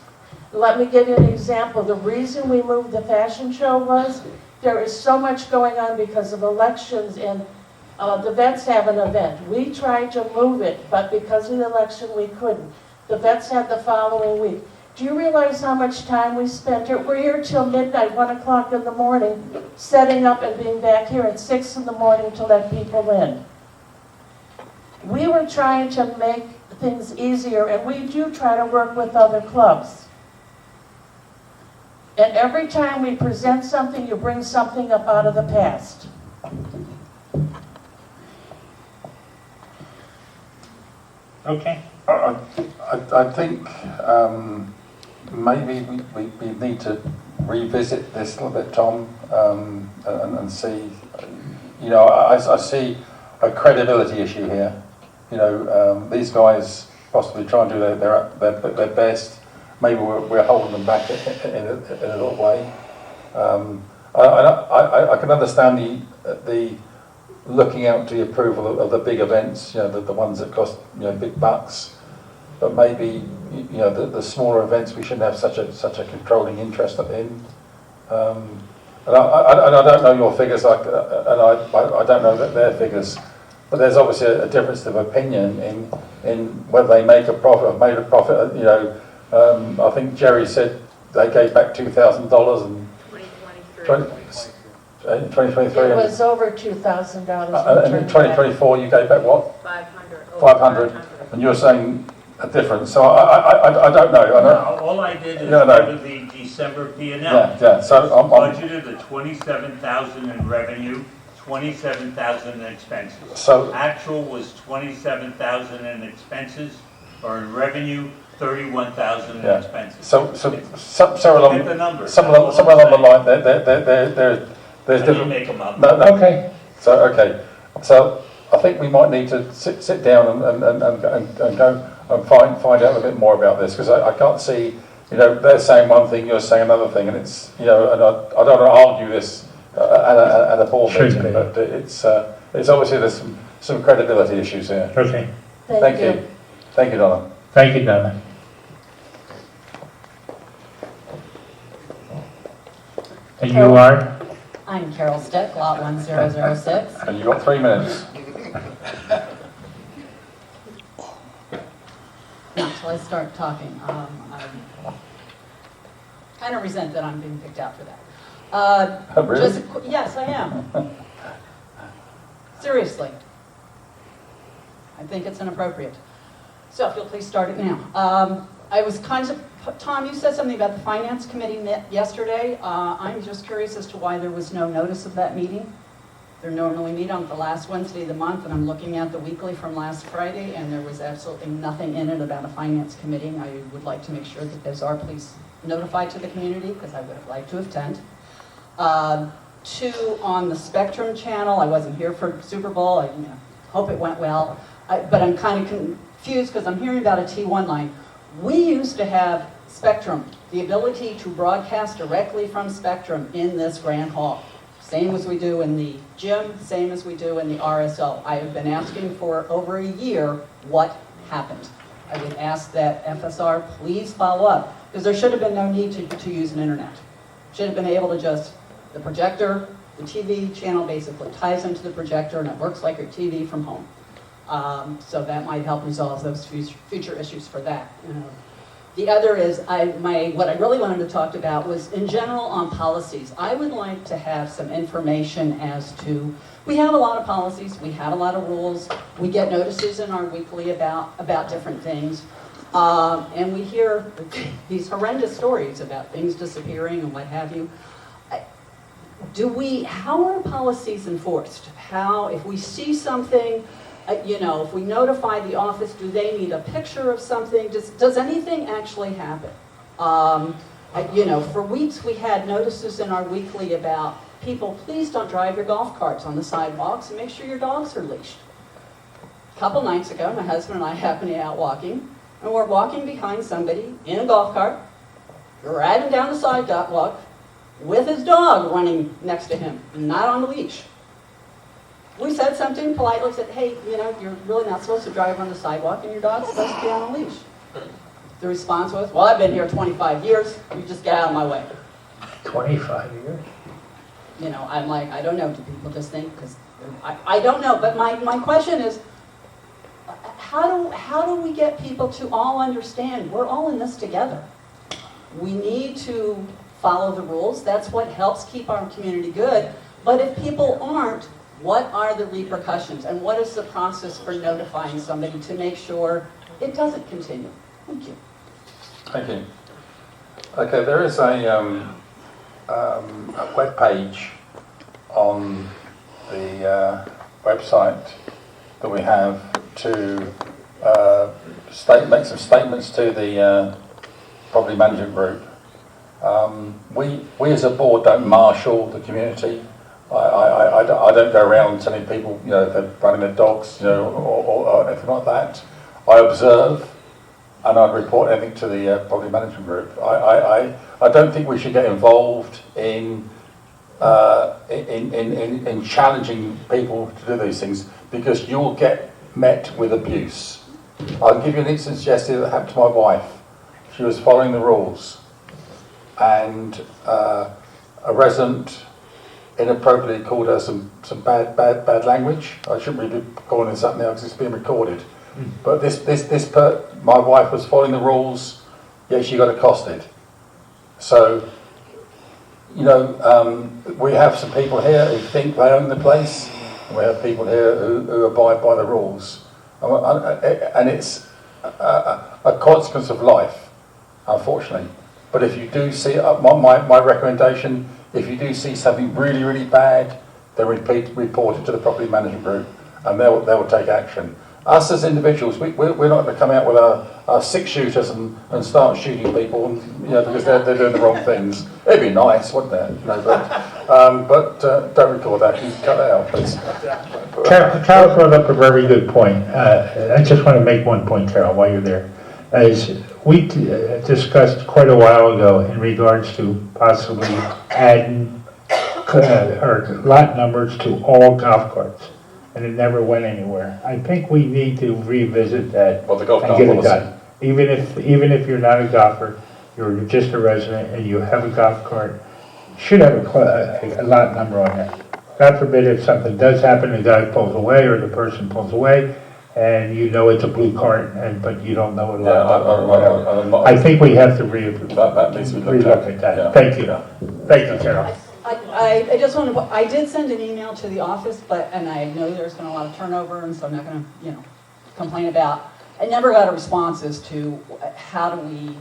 Let me give you an example. The reason we moved the fashion show was there is so much going on because of elections, and the vets have an event. We tried to move it, but because of the election, we couldn't. The vets had the following week. Do you realize how much time we spent here? We're here till midnight, 1 o'clock in the morning, setting up and being back here at 6 in the morning to let people in. We were trying to make things easier, and we do try to work with other clubs. And every time we present something, you bring something up out of the past. Okay. I think maybe we need to revisit this a little bit, Tom, and see, you know, I see a credibility issue here. You know, these guys possibly try and do their best. Maybe we're holding them back in a little way. I can understand the looking out to the approval of the big events, you know, the ones that cost, you know, big bucks. But maybe, you know, the smaller events we shouldn't have such a controlling interest in. And I don't know your figures, and I don't know their figures. But there's obviously a difference of opinion in whether they make a profit or made a profit. You know, I think Jerry said they gave back $2,000 and 2023. It was over $2,000. And in 2024 you gave back what? 500. And you're saying a difference. So I don't know. All I did is go to the December P&L. Yeah. So I'm budgeted the 27,000 in revenue, 27,000 in expenses. So actual was 27,000 in expenses, or in revenue, 31,000 in expenses. So along Get the numbers. some along the line there's different. Make them up. No. Okay. So I think we might need to sit down and go and find out a bit more about this, because I can't see, you know, they're saying one thing, you're saying another thing, and it's, you know, and I don't want to argue this at a board meeting, but it's obviously there's some credibility issues here. Okay. Thank you. Thank you, Donna. Thank you, Donna. And you are? I'm Carol Stick, Lot 1006. And you've got 3 minutes. Not until I start talking. I kind of resent that I'm being picked out for that. Really? Yes, I am. Seriously. I think it's inappropriate. So if you'll please start it now. I was kind of, Tom, you said something about the Finance Committee met yesterday. I'm just curious as to why there was no notice of that meeting. They normally meet on the last Wednesday of the month, and I'm looking at the weekly from last Friday, and there was absolutely nothing in it about a Finance Committee. I would like to make sure that those are please notified to the community, because I would have liked to attend. 2, on the Spectrum channel, I wasn't here for Super Bowl. I hope it went well, but I'm kind of confused because I'm hearing about a T1 line. We used to have Spectrum, the ability to broadcast directly from Spectrum in this grand hall. Same as we do in the gym, same as we do in the RSO. I have been asking for over a year what happened. I would ask that FSR please follow up, because there should have been no need to use an internet. Should have been able to just, the projector, the TV channel basically ties into the projector and it works like your TV from home. So that might help resolve those future issues for that. The other is, what I really wanted to talk about was in general on policies. I would like to have some information as to, we have a lot of policies, we have a lot of rules, we get notices in our weekly about different things, and we hear these horrendous stories about things disappearing and what have you. How are policies enforced? If we see something, if we notify the office, do they need a picture of something? Does anything actually happen? For weeks we had notices in our weekly about people, please don't drive your golf carts on the sidewalks and make sure your dogs are leashed. A couple nights ago, my husband and I happened to be out walking, and we're walking behind somebody in a golf cart, driving down the sidewalk with his dog running next to him, not on the leash. We said something politely, said, hey, you're really not supposed to drive on the sidewalk and your dog's supposed to be on a leash. The response was, well, I've been here 25 years, you just get out of my way. 25 years? I'm like, I don't know, do people just think, because I don't know, but my question is, how do we get people to all understand, we're all in this together. We need to follow the rules, that's what helps keep our community good, but if people aren't, what are the repercussions and what is the process for notifying somebody to make sure it doesn't continue? Thank you. Thank you. Okay, there is a web page on the website that we have to make some statements to the property management group. We as a board don't marshal the community. I don't go around telling people, if they're running their dogs, or anything like that. I observe and I report anything to the property management group. I don't think we should get involved in challenging people to do these things, because you'll get met with abuse. I'll give you an instance yesterday that happened to my wife. She was following the rules, and a resident inappropriately called her some bad language. I shouldn't really be calling it something else, it's being recorded. But my wife was following the rules, yet she got accosted. So, we have some people here who think they own the place, and we have people here who abide by the rules. And it's a consequence of life, unfortunately. But if you do see, my recommendation, if you do see something really, really bad, then report it to the property management group, and they will take action. Us as individuals, we're not going to come out with our 6-shooters and start shooting people, because they're doing the wrong things. It'd be nice, wouldn't it? But don't record that. You can cut that out, please. Carol brought up a very good point. I just want to make one point, Carol, while you're there. As we discussed quite a while ago in regards to possibly adding lot numbers to all golf carts, and it never went anywhere. I think we need to revisit that and get it done. Even if you're not a golfer, you're just a resident and you have a golf cart, you should have a lot number on there. God forbid if something does happen, the guy pulls away or the person pulls away, and it's a blue cart, but you don't know it. I think we have to relook at that. Yeah. Thank you. Thank you, Carol. I just want to, I did send an email to the office, and I know there's been a lot of turnover, and so I'm not going to, complain about. I never got a response as to how do we,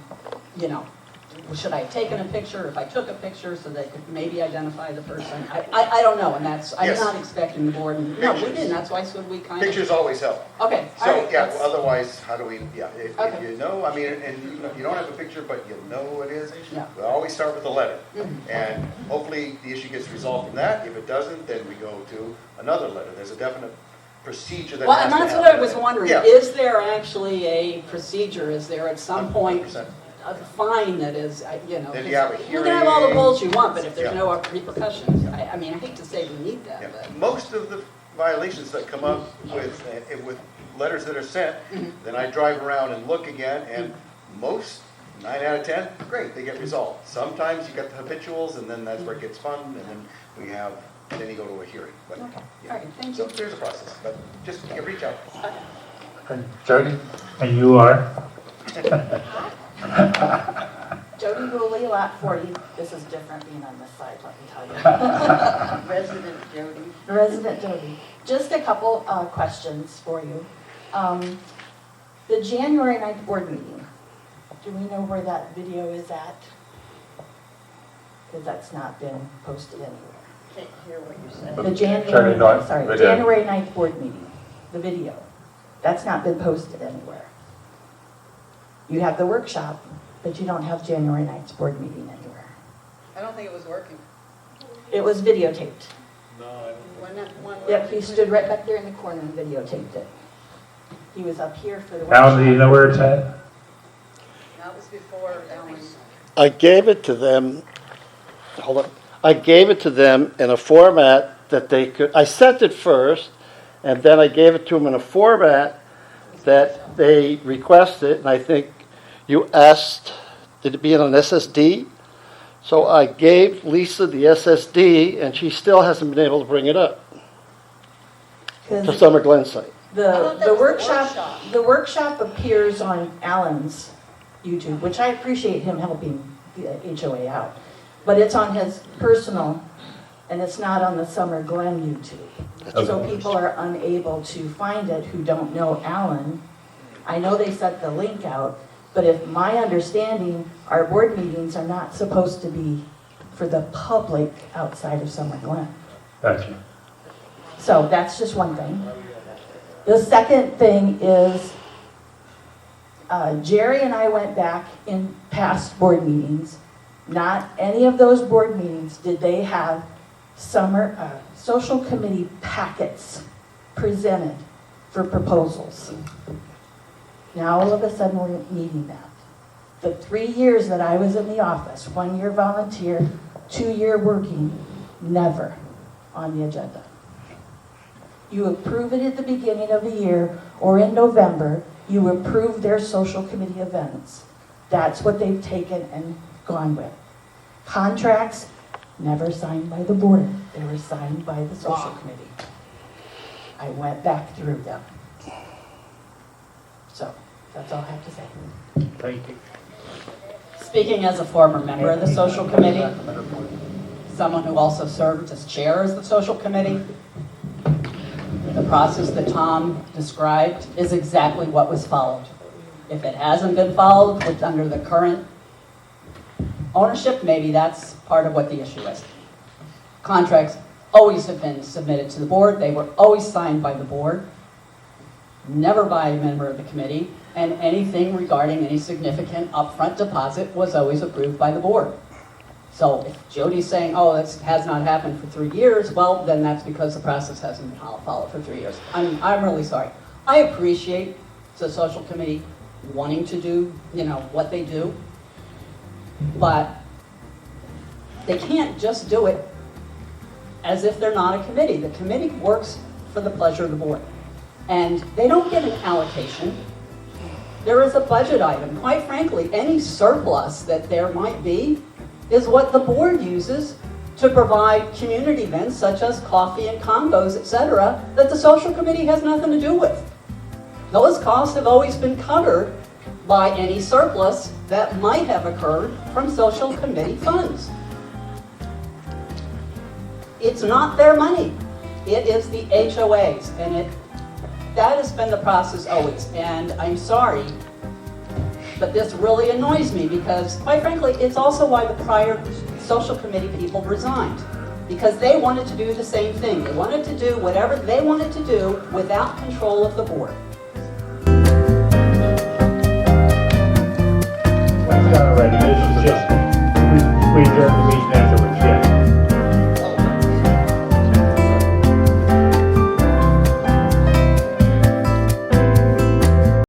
should I have taken a picture? If I took a picture so they could maybe identify the person, I don't know, and I'm not expecting the board. No, we didn't. That's why we kind of. Pictures always help. Okay. So otherwise, how do we? Yeah, if you know, and if you don't have a picture, but you know who it is, we'll always start with a letter, and hopefully the issue gets resolved from that. If it doesn't, then we go to another letter. There's a definite procedure that. Well, and that's what I was wondering. Yeah. Is there actually a procedure? Is there at some point? 100%. A fine that is, Then you have a hearing. You can have all the bulls you want, but if there's no repercussions, I hate to say we need that. Yeah. Most of the violations that come up with letters that are sent, then I drive around and look again, and most, 9 out of 10, great, they get resolved. Sometimes you get the habituals, and then that's where it gets fun, and then we have and then you go to a hearing. But, Okay, yeah. all right, thank So you. there's a process, but just reach out. And Jody? And you are? Jody Rulli, lot 40. This is different being on this side, let me tell you. Resident Jody. Resident Jody. Just a couple questions for you. The January 9th board meeting, do we know where that video is at? Because that's not been posted anywhere. Can't hear what you're saying. The January 9th video. January 9th board meeting, the video. That's not been posted anywhere. You have the workshop, but you don't have January 9th board meeting anywhere. I don't think it was working. It was videotaped. When that one. Yep, he stood right back there in the corner and videotaped it. He was up here for the Alan, do you workshop. know where it's at? That was before Ellen. I gave it to them, hold on, I gave it to them in a format that they could, I sent it first, and then I gave it to them in a format that they requested, and I think you asked, did it be in an SSD? So I gave Lisa the SSD, and she still hasn't been able to bring it up to 'Cause SummerGlen site. the workshop appears on Alan's YouTube, which I appreciate him helping the HOA out. But it's on his personal, and it's not on the SummerGlen YouTube. So people are unable to find it who don't know Alan. I know they sent the link out, but if my understanding, our board meetings are not supposed to be for the public outside of SummerGlen. Gotcha. So that's just one thing. The second thing is, Jerry and I went back in past board meetings. Not any of those board meetings did they have social committee packets presented for proposals. Now all of a sudden we're needing that. The 3 years that I was in the office, 1 year volunteer, 2 year working, never on the agenda. You approve it at the beginning of the year or in November, you approve their social committee events. That's what they've taken and gone with. Contracts, never signed by the board. They were signed by the social committee. I went back through them. So, that's all I have to say. Thank you. Speaking as a former member of the social committee, someone who also served as chair of the social committee, the process that Tom described is exactly what was followed. If it hasn't been followed, it's under the current ownership, maybe that's part of what the issue is. Contracts always have been submitted to the board. They were always signed by the board, never by a member of the committee, and anything regarding any significant upfront deposit was always approved by the board. So if Jody's saying, oh, this has not happened for 3 years, well, then that's because the process hasn't been followed for 3 years. I'm really sorry. I appreciate the social committee wanting to do, what they do, but they can't just do it as if they're not a committee. The committee works for the pleasure of the board. And they don't get an allocation. There is a budget item. Quite frankly, any surplus that there might be is what the board uses to provide community events such as coffee and combos, etc., that the social committee has nothing to do with. Those costs have always been covered by any surplus that might have occurred from social committee funds. It's not their money. It is the HOA's, and that has been the process always. And I'm sorry, but this really annoys me because, quite frankly, it's also why the prior social committee people resigned. Because they wanted to do the same thing. They wanted to do whatever they wanted to do without control of the board. All right,